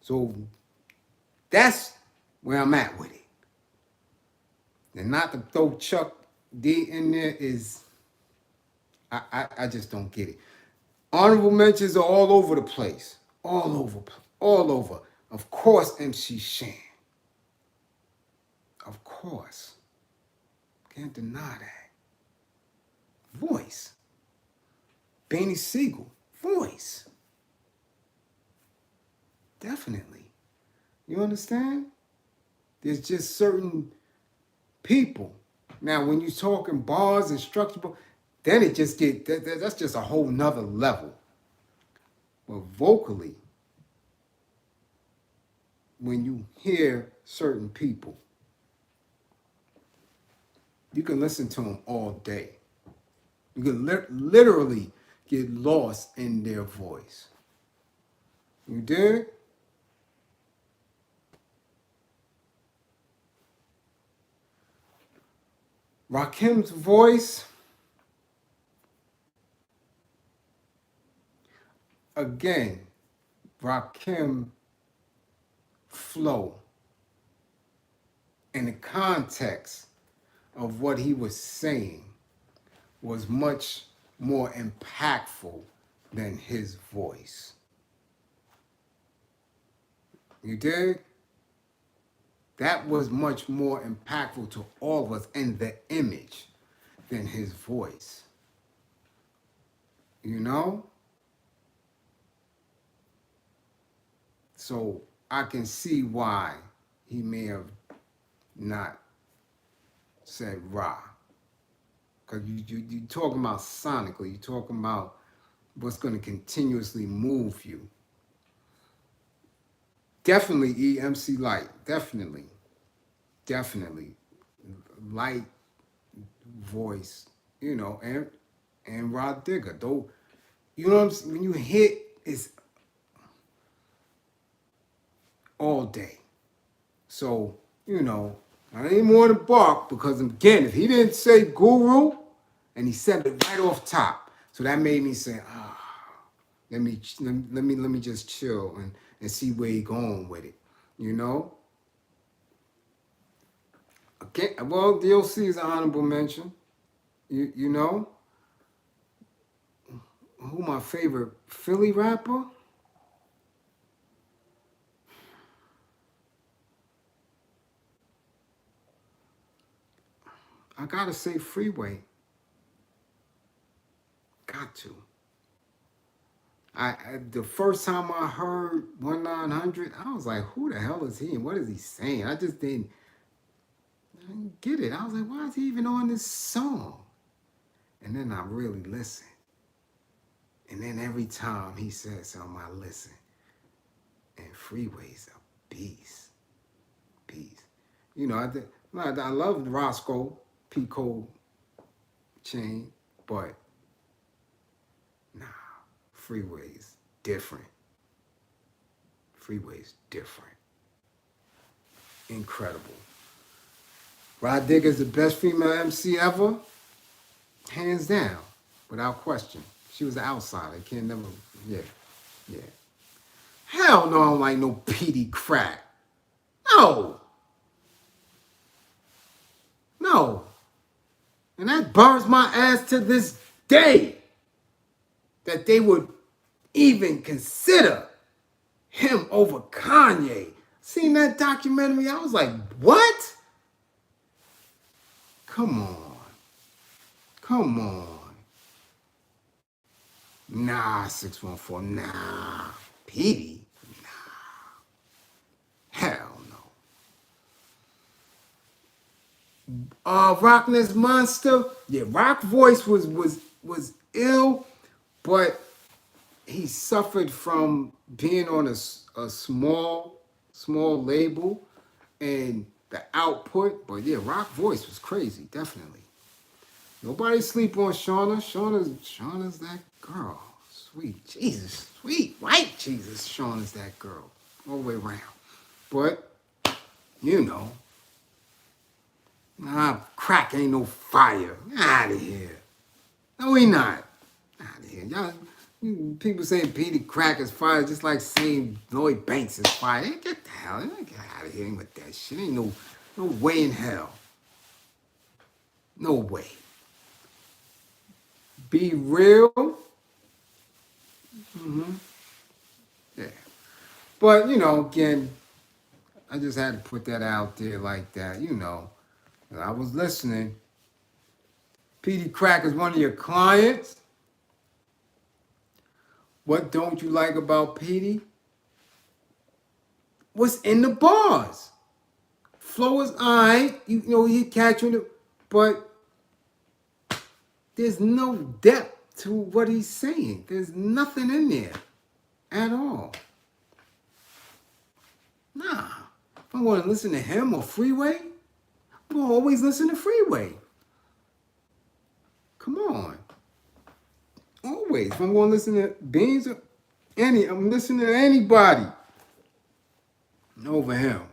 So that's where I'm at with it. And not to throw Chuck D in there is, I just don't get it. Honorable mentions are all over the place. All over. Of course, MC Shan. Of course. Can't deny that. Voice. Beanie Siegel. Voice. Definitely. You understand? There's just certain people. Now, when you're talking bars and structural, then it just that's just a whole nother level. But vocally, when you hear certain people, you can listen to them all day. You can literally get lost in their voice. You dig? Rakim's voice, again, Rakim flow in the context of what he was saying was much more impactful than his voice. You dig? That was much more impactful to all of us and the image than his voice. You know? So I can see why he may have not said Ra. Because you talking about sonically, you're talking about what's going to continuously move you. Definitely Emcee Light. Definitely. Light voice, you know, and Rod Digger. Though, you know what I'm saying? When you hit, it's all day. So, you know, I ain't more than bark because, again, if he didn't say guru and he said it right off top, so that made me say, let me just chill and see where he going with it, you know? Okay, well, DOC is an honorable mention, you know? Who my favorite Philly rapper? I gotta say Freeway. Got to. I the first time I heard 1900, I was like, who the hell is he and what is he saying? I didn't get it. I was like, why is he even on this song? And then I really listened. And then every time he said something, I listen. And Freeway's a beast. You know, I love Roscoe, P. Cole chain, but nah, Freeway's different. Incredible. Rod Digger's the best female MC ever, hands down, without question. She was an outsider. Can't never, yeah. Hell no, I don't like no Petey Crack. No. And that burns my ass to this day that they would even consider him over Kanye. Seen that documentary, I was like, what? Come on. Nah, 614, nah. Petey? Nah. Hell no. Rockness Monster, yeah, Rock voice was ill, but he suffered from being on a small label and the output. But yeah, Rock voice was crazy, definitely. Nobody sleep on Shauna. Shauna's that girl. Sweet Jesus. Sweet white Jesus. Shauna's that girl. All the way around. But, you know, crack ain't no fire. Out of here. No, he not. Out of here. Y'all, people saying Petey Crack is fire just like saying Lloyd Banks is fire. Hey, get the hell. Get out of here with that shit. Ain't no way in hell. No way. Be real. Yeah. But, you know, again, I just had to put that out there like that, you know. I was listening. Petey Crack is one of your clients. What don't you like about Petey? What's in the bars? Flow is alright, you know, you catching it, but there's no depth to what he's saying. There's nothing in there at all. Nah. If I want to listen to him or Freeway, I'm going to always listen to Freeway. Come on. Always. If I'm going to listen to Beans or I'm listening to anybody over him.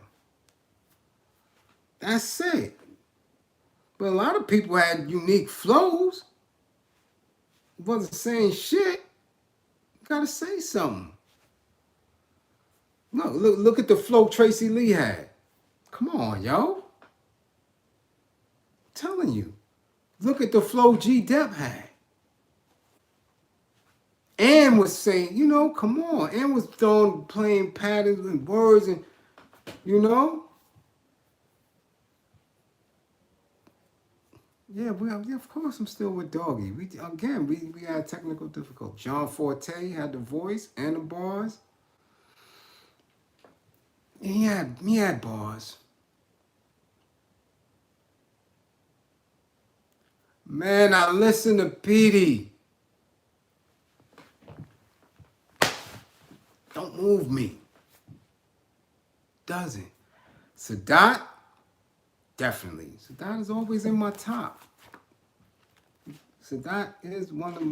That's it. But a lot of people had unique flows. Wasn't saying shit. You gotta say something. No, look at the flow Tracy Lee had. Come on, yo. I'm telling you. Look at the flow G Dep had. Ann was saying, you know, come on. Ann was playing patterns and words and, you know. Yeah, of course I'm still with Doggy. We had technical difficulties. John Forte had the voice and the bars. And he had bars. Man, I listen to Petey. Don't move me. Doesn't. Sadat, definitely. Sadat is always in my top. Sadat is one of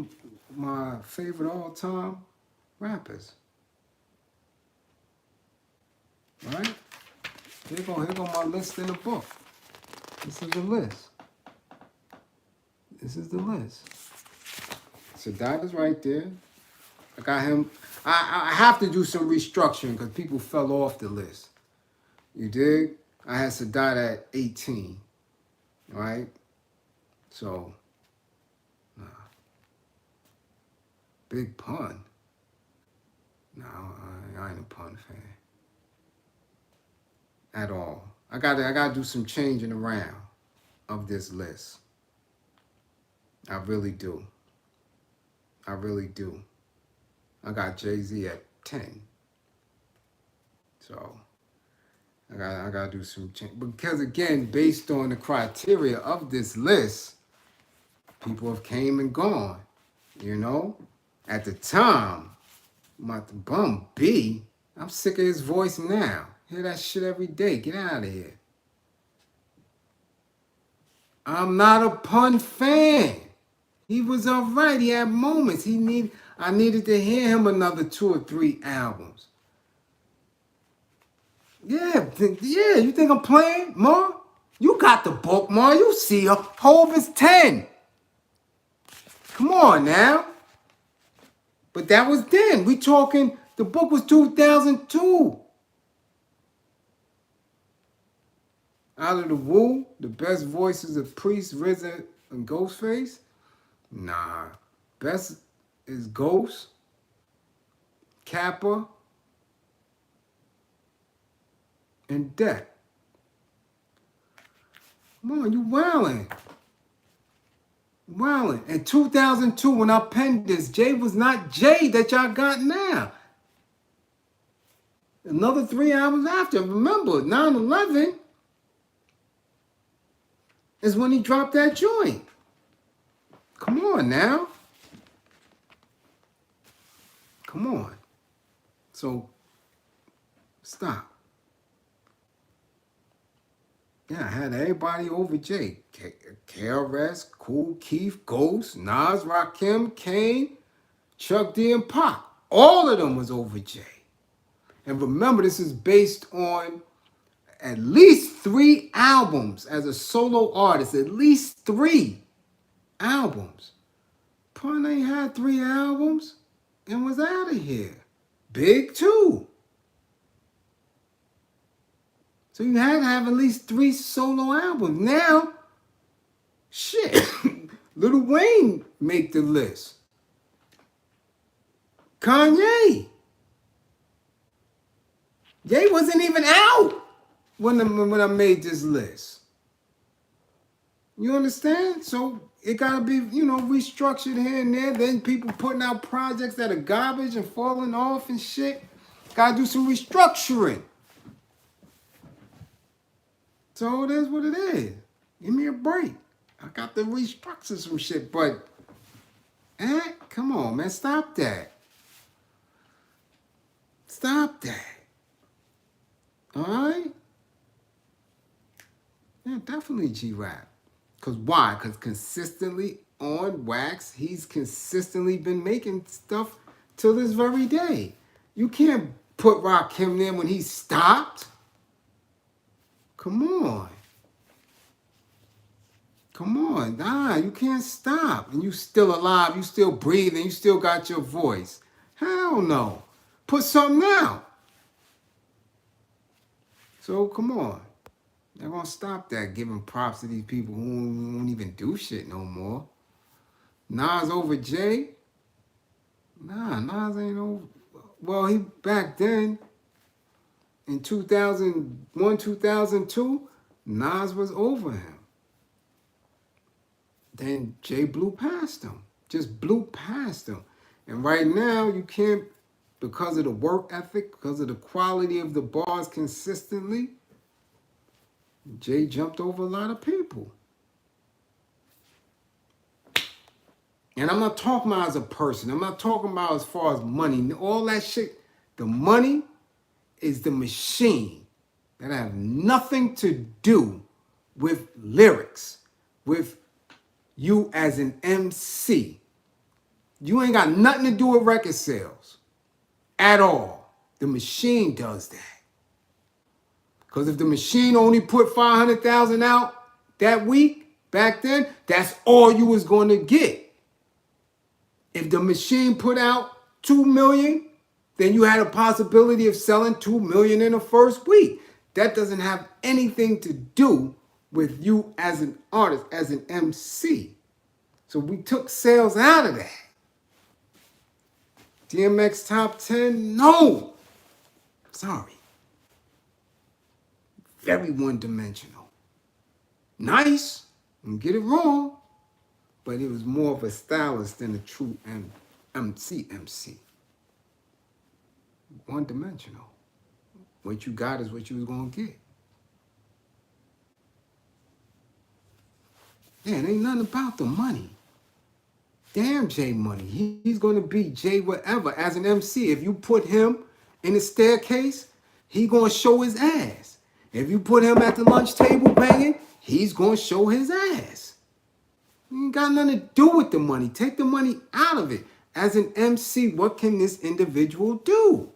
my favorite all-time rappers. Right? Here go my list in the book. This is the list. This is the list. Sadat is right there. I got him. I have to do some restructuring because people fell off the list. You dig? I had Sadat at 18. Right? So, Big Pun. No, I ain't a Pun fan. At all. I gotta do some changing around of this list. I really do. I really do. I got Jay-Z at 10. So I gotta do some change. Because again, based on the criteria of this list, people have came and gone. You know? At the time, my bum B, I'm sick of his voice now. Hear that shit every day. Get out of here. I'm not a Pun fan. He was alright. He had moments. I needed to hear him another 2 or 3 albums. Yeah. You think I'm playing, Ma? You got the book, Ma. You see, Hov is 10. Come on now. But that was then. We talking. The book was 2002. Out of the Woo, the best voices of Priest, RZA, and Ghostface. Nah. Best is Ghost, Kappa, and Deck. Come on, you wildin'. Wildin'. In 2002, when I penned this, Jay was not Jay that y'all got now. Another 3 albums after. Remember, 9/11 is when he dropped that joint. Come on now. Come on. So, stop. Yeah, I had everybody over Jay. KRS, Kool Keith, Ghost, Nas, Rakim, Kane, Chuck D, and Pac. All of them was over Jay. And remember, this is based on at least 3 albums as a solo artist. At least 3 albums. Pun ain't had 3 albums and was out of here. Big too. So you had to have at least 3 solo albums. Now, shit, Lil Wayne make the list. Kanye. Jay wasn't even out when I made this list. You understand? So it gotta be, restructured here and there. Then people putting out projects that are garbage and falling off and shit. Gotta do some restructuring. So it is what it is. Give me a break. I got to restructure some shit, but come on, man, stop that. Stop that. All right? Yeah, definitely G-Rap. Because why? Because consistently on wax, he's consistently been making stuff till this very day. You can't put Rakim there when he stopped. Come on. Come on. Nah, you can't stop. And you still alive, you still breathing, you still got your voice. Hell no. Put something out. So come on. They're going to stop that giving props to these people who won't even do shit no more. Nas over Jay? Nah, Nas ain't over. Well, he back then in 2001, 2002, Nas was over him. Then Jay blew past him. Just blew past him. And right now, you can't, because of the work ethic, because of the quality of the bars consistently, Jay jumped over a lot of people. And I'm not talking about as a person. I'm not talking about as far as money. All that shit. The money is the machine that have nothing to do with lyrics, with you as an MC. You ain't got nothing to do with record sales at all. The machine does that. Because if the machine only put 500,000 out that week, back then, that's all you was going to get. If the machine put out 2 million, then you had a possibility of selling 2 million in the first week. That doesn't have anything to do with you as an artist, as an MC. So we took sales out of that. DMX top 10? No. Sorry. Very one-dimensional. Nice. Don't get it wrong. But it was more of a stylist than a true MC. One-dimensional. What you got is what you was going to get. Yeah, it ain't nothing about the money. Damn Jay Money. He's going to be Jay whatever as an MC. If you put him in the staircase, he going to show his ass. If you put him at the lunch table banging, he's going to show his ass. You ain't got nothing to do with the money. Take the money out of it. As an MC, what can this individual do?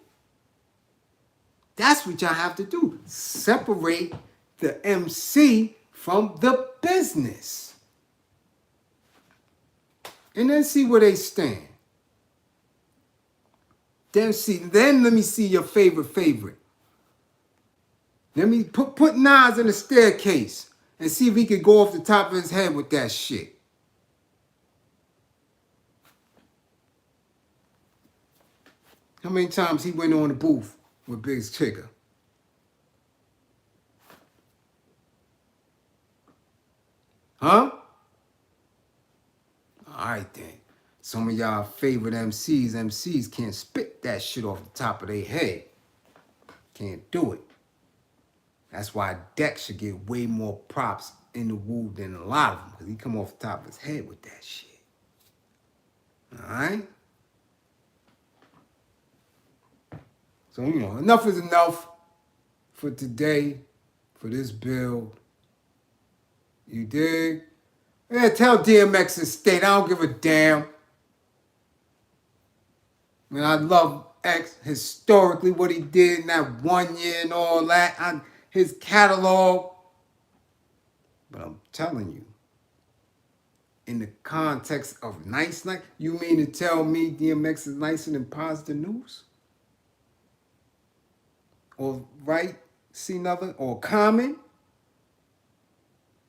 That's what y'all have to do. Separate the MC from the business. And then see where they stand. Then let me see your favorite. Let me put Nas in the staircase and see if he could go off the top of his head with that shit. How many times he went on the booth with Big's Chicker? Huh? All right then. Some of y'all favorite MCs can't spit that shit off the top of their head. Can't do it. That's why Dex should get way more props in the Wu than a lot of them, because he come off the top of his head with that shit. All right? So, enough is enough for today, for this build. You dig? Yeah, tell DMX's state. I don't give a damn. I mean, I love X historically, what he did in that 1 year and all that. His catalog. But I'm telling you, in the context of nice, you mean to tell me DMX is nicer than Positive News? Or right, see nothing, or Common?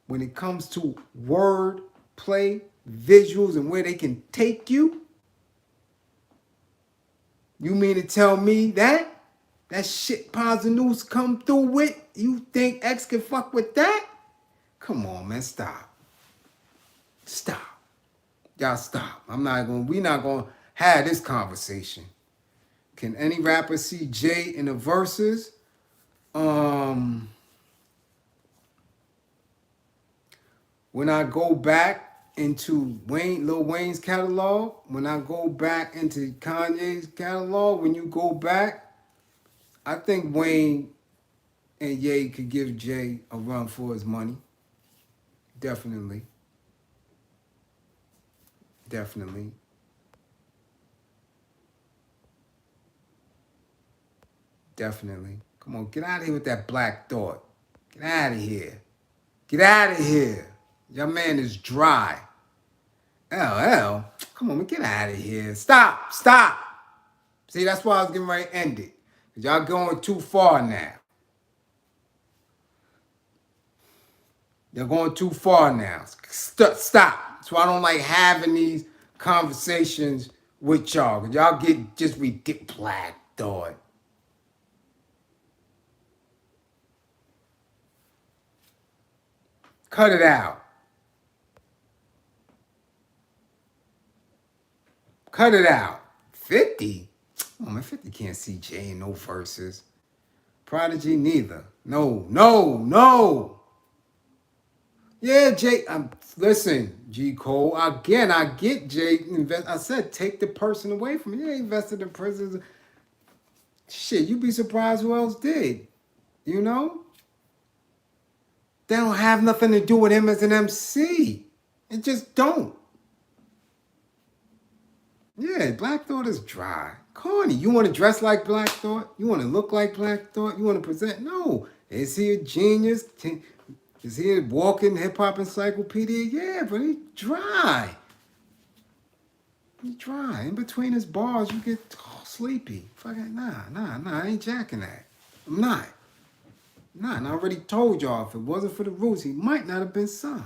When it comes to word play, visuals, and where they can take you? You mean to tell me that shit Positive News come through with? You think X can fuck with that? Come on, man, stop. Y'all stop. We not gonna have this conversation. Can any rapper see Jay in the verses? When I go back into Lil Wayne's catalog, when I go back into Kanye's catalog, when you go back, I think Wayne and Ye could give Jay a run for his money. Definitely. Come on, get out of here with that Black Thought. Get out of here. Your man is dry. LL, come on, man, get out of here. Stop. See, that's why I was getting ready to end it. Because y'all going too far now. You're going too far now. Stop. That's why I don't like having these conversations with y'all. Y'all get just ridiculous. Black Thought. Cut it out. Cut it out. 50? Oh man, 50 can't see Jay in no verses. Prodigy neither. No, no, no. Yeah, Jay. Listen, G. Cole. Again, I get Jay. I said take the person away from me. Yeah, invested in prisons. Shit, you'd be surprised who else did. You know? They don't have nothing to do with him as an MC. It just don't. Yeah, Black Thought is dry. Corny. You want to dress like Black Thought? You want to look like Black Thought? You want to present? No. Is he a genius? Is he a walking hip hop encyclopedia? Yeah, but he's dry. He's dry. In between his bars, you get sleepy. Fucking nah. I ain't jacking that. I'm not. Nah, and I already told y'all if it wasn't for the Roots, he might not have been signed.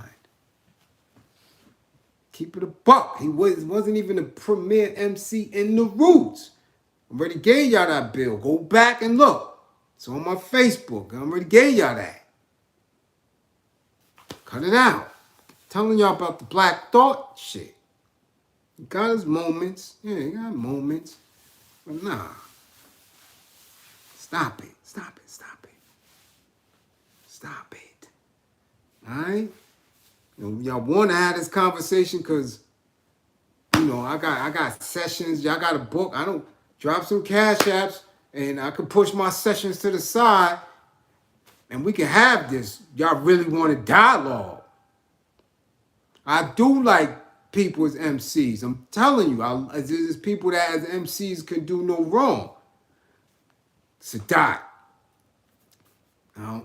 Keep it a buck. He wasn't even a premier MC in the Roots. I already gave y'all that bill. Go back and look. It's on my Facebook. I already gave y'all that. Cut it out. Telling y'all about the Black Thought shit. He got his moments. Yeah, he got moments. But nah. Stop it. Stop it. Stop it. Stop it. Alright? Y'all want to have this conversation because, you know, I got sessions. Y'all got a book. I don't drop some cash apps and I can push my sessions to the side and we can have this. Y'all really want to dialogue. I do like people as MCs. I'm telling you, there's people that as MCs can do no wrong. Sadat. Of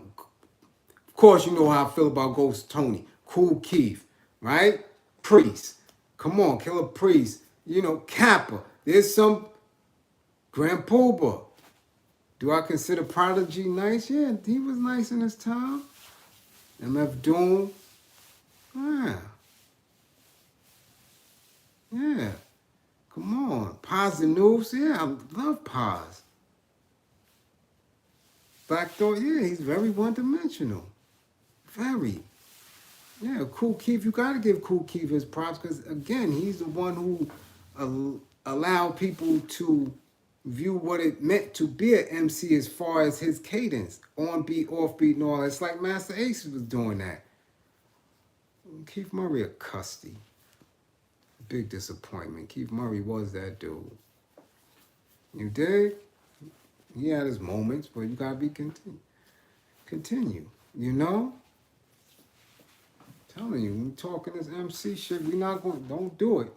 course, you know how I feel about Ghost Tony. Cool Keith, right? Priest. Come on, Killer Priest. You know, Kappa. There's some Grand Pooba. Do I consider Prodigy nice? Yeah, he was nice in his time. MF Doom. Yeah. Yeah. Come on. Paz the Noose. Yeah, I love Paz. Black Thought, yeah, he's very one-dimensional. Very. Yeah, Cool Keith, you got to give Cool Keith his props because, again, he's the one who allowed people to view what it meant to be an MC as far as his cadence, on beat, off beat, and all. It's like Master Ace was doing that. Keith Murray a custy. Big disappointment. Keith Murray was that dude. You dig? He had his moments, but you got to be continue. You know? Telling you, when we talking this MC shit, we not going. Don't do it.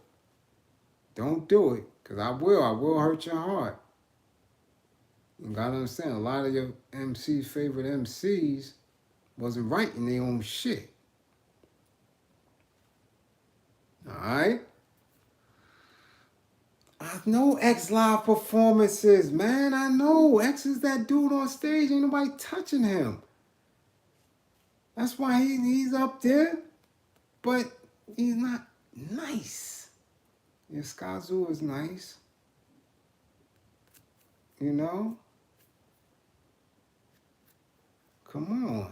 Don't do it, cause I will hurt your heart. You gotta understand, a lot of your favorite MCs wasn't writing their own shit. All right. I know X live performances, man. I know X is that dude on stage. Ain't nobody touching him. That's why he's up there, but he's not nice. Yeah, Skazu is nice. You know? Come on.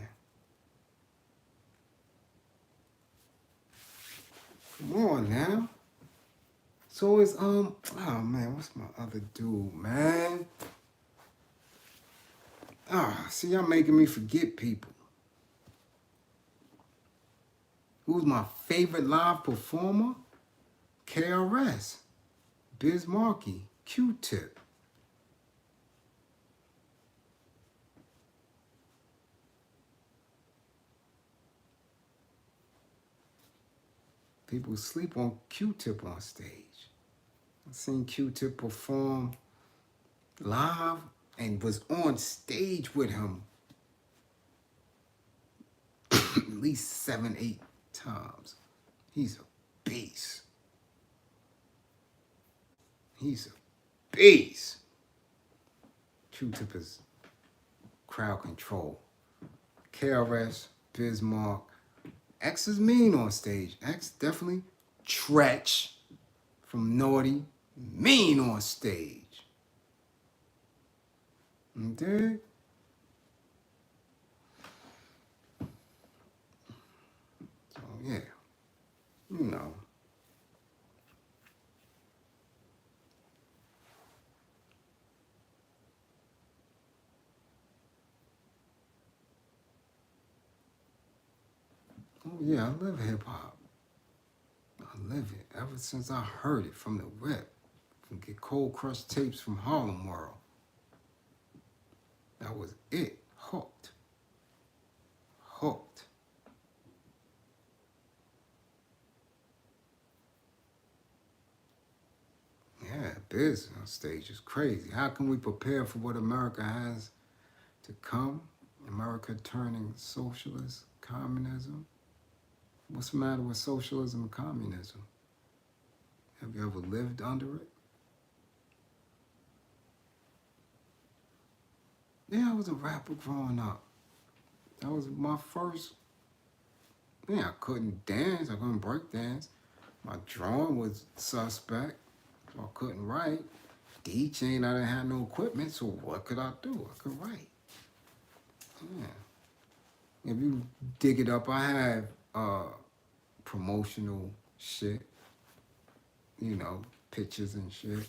Come on now. So it's oh man, what's my other dude, man? See, y'all making me forget people. Who's my favorite live performer? KRS, Biz Markie, Q-Tip. People sleep on Q-Tip on stage. I've seen Q-Tip perform live and was on stage with him at least 7, 8 times. He's a beast. He's a beast. Q-Tip is crowd control. KRS, Bismarck. X is mean on stage. X definitely Tretch from Naughty. mean on stage. Okay? So, yeah. You know. Oh, yeah, I love hip-hop. I live it ever since I heard it from the rip. From get cold crush tapes from Harlem World. That was it. Hooked. Hooked. Yeah, business on stage is crazy. How can we prepare for what America has to come? America turning socialist, communism? What's the matter with socialism and communism? Have you ever lived under it? Yeah, I was a rapper growing up. That was my first. Yeah, I couldn't dance. I couldn't break dance. My drawing was suspect. So I couldn't write. DJing, I didn't have no equipment, so what could I do? I could write. Yeah. If you dig it up, I have promotional shit. You know, pictures and shit.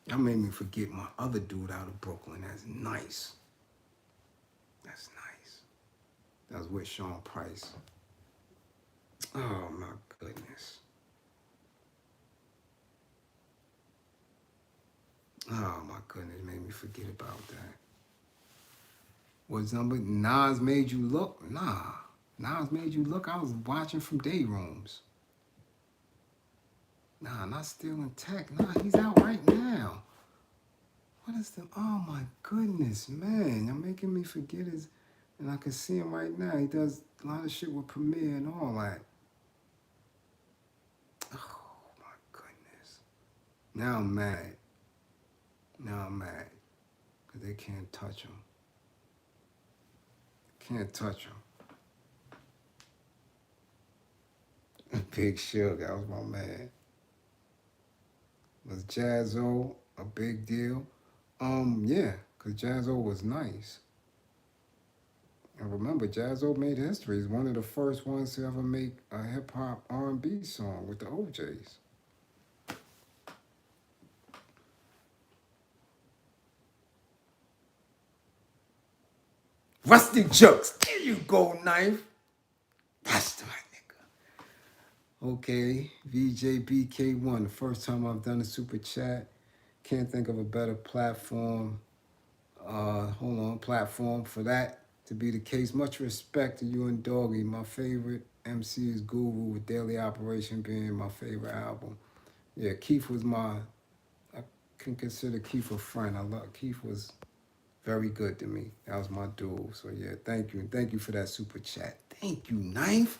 That made me forget my other dude out of Brooklyn. That's nice. That's nice. That was with Sean Price. Oh my goodness. Oh my goodness, made me forget about that. What's number? Nas Made You Look? Nah. Nas Made You Look, I was watching from day rooms. Nah, not still in tech. Nah, he's out right now. What is the, oh my goodness, man. You're making me forget his, and I can see him right now. He does a lot of shit with Premiere and all that. Oh my goodness. Now I'm mad. Now I'm mad. Because they can't touch him. Can't touch him. Big Sugar, that was my man. Was Jazzo a big deal? Yeah, because Jazzo was nice. And remember, Jazzo made history. He's one of the first ones to ever make a hip-hop R&B song with the OJs. Rusty Jokes. There you go, Knife. That's my nigga. Okay, VJBK1. The first time I've done a super chat. Can't think of a better platform. Platform for that to be the case. Much respect to you and Doggy. My favorite MC is Guru, with Daily Operation being my favorite album. Yeah, Keith was I can consider Keith a friend. Keith was very good to me. That was my dude. So yeah, thank you. And thank you for that super chat. Thank you, Knife.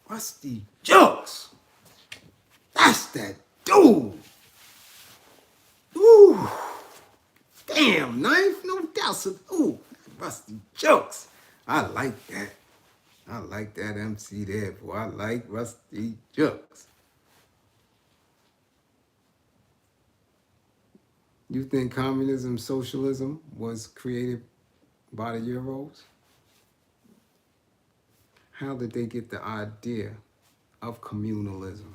Rusty Jokes. That's that dude. Ooh. Damn, Knife. No doubt. Ooh, Rusty Jokes. I like that. I like that MC there, boy. I like Rusty Jokes. You think communism, socialism was created by the Euros? How did they get the idea of communalism?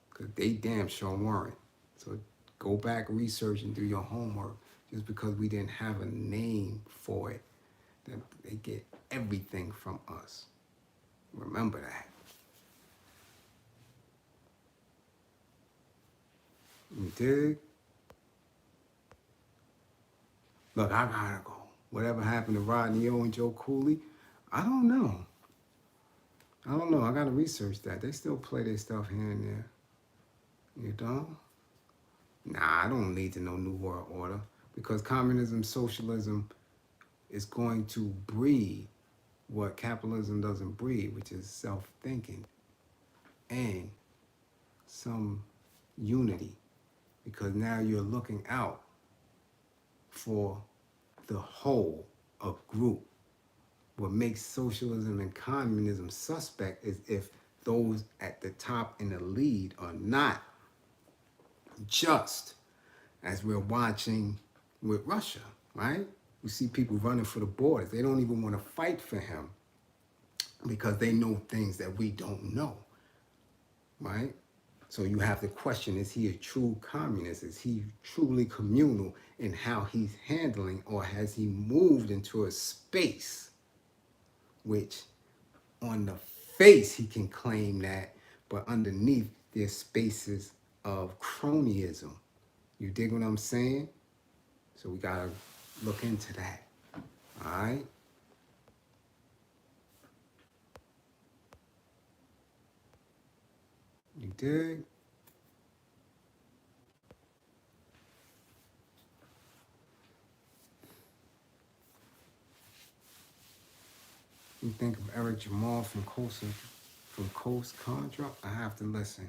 Because they damn sure weren't. So go back, research, and do your homework. Just because we didn't have a name for it, that they get everything from us. Remember that. You dig? Look, I gotta go. Whatever happened to Rodney O and Joe Cooley, I don't know. I gotta research that. They still play their stuff here and there. You don't? Nah, I don't need to know New World Order, because communism, socialism is going to breed what capitalism doesn't breed, which is self-thinking and some unity, because now you're looking out for the whole of group. What makes socialism and communism suspect is if those at the top in the lead are not just, as we're watching with Russia, right? We see people running for the borders. They don't even want to fight for him because they know things that we don't know, right? So you have to question, is he a true communist? Is he truly communal in how he's handling, or has he moved into a space which on the face he can claim that, but underneath there's spaces of cronyism. You dig what I'm saying? So we gotta look into that. All right? You dig? You think of Eric Jamal from Coast Contra? I have to listen.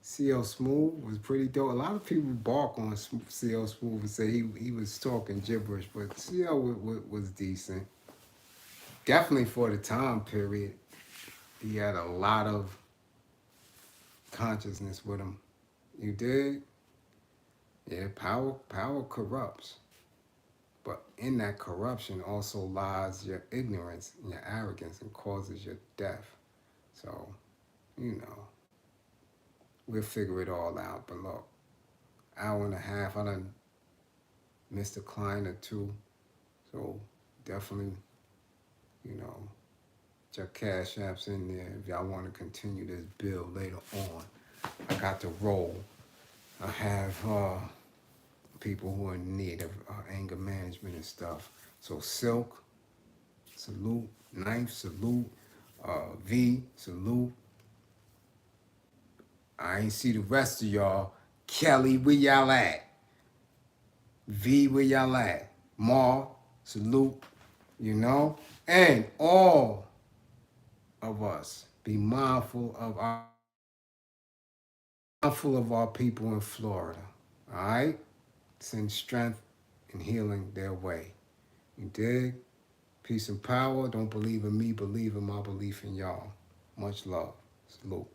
CL Smooth was pretty dope. A lot of people bark on CL Smooth and say he was talking gibberish, but CL was decent. Definitely for the time period, he had a lot of consciousness with him. You dig? Yeah, power corrupts. But in that corruption also lies your ignorance and your arrogance and causes your death. So, we'll figure it all out. But look, hour and a half, I done missed a client or two. So definitely, your cash apps in there if y'all want to continue this bill later on. I got to roll. I have people who are in need of anger management and stuff. So Silk, salute. Knife, salute. V, salute. I ain't see the rest of y'all. Kelly, where y'all at? V, where y'all at? Ma, salute. And all of us be mindful of our people in Florida. All right? Send strength and healing their way. You dig? Peace and power. Don't believe in me, believe in my belief in y'all. Much love. Salute.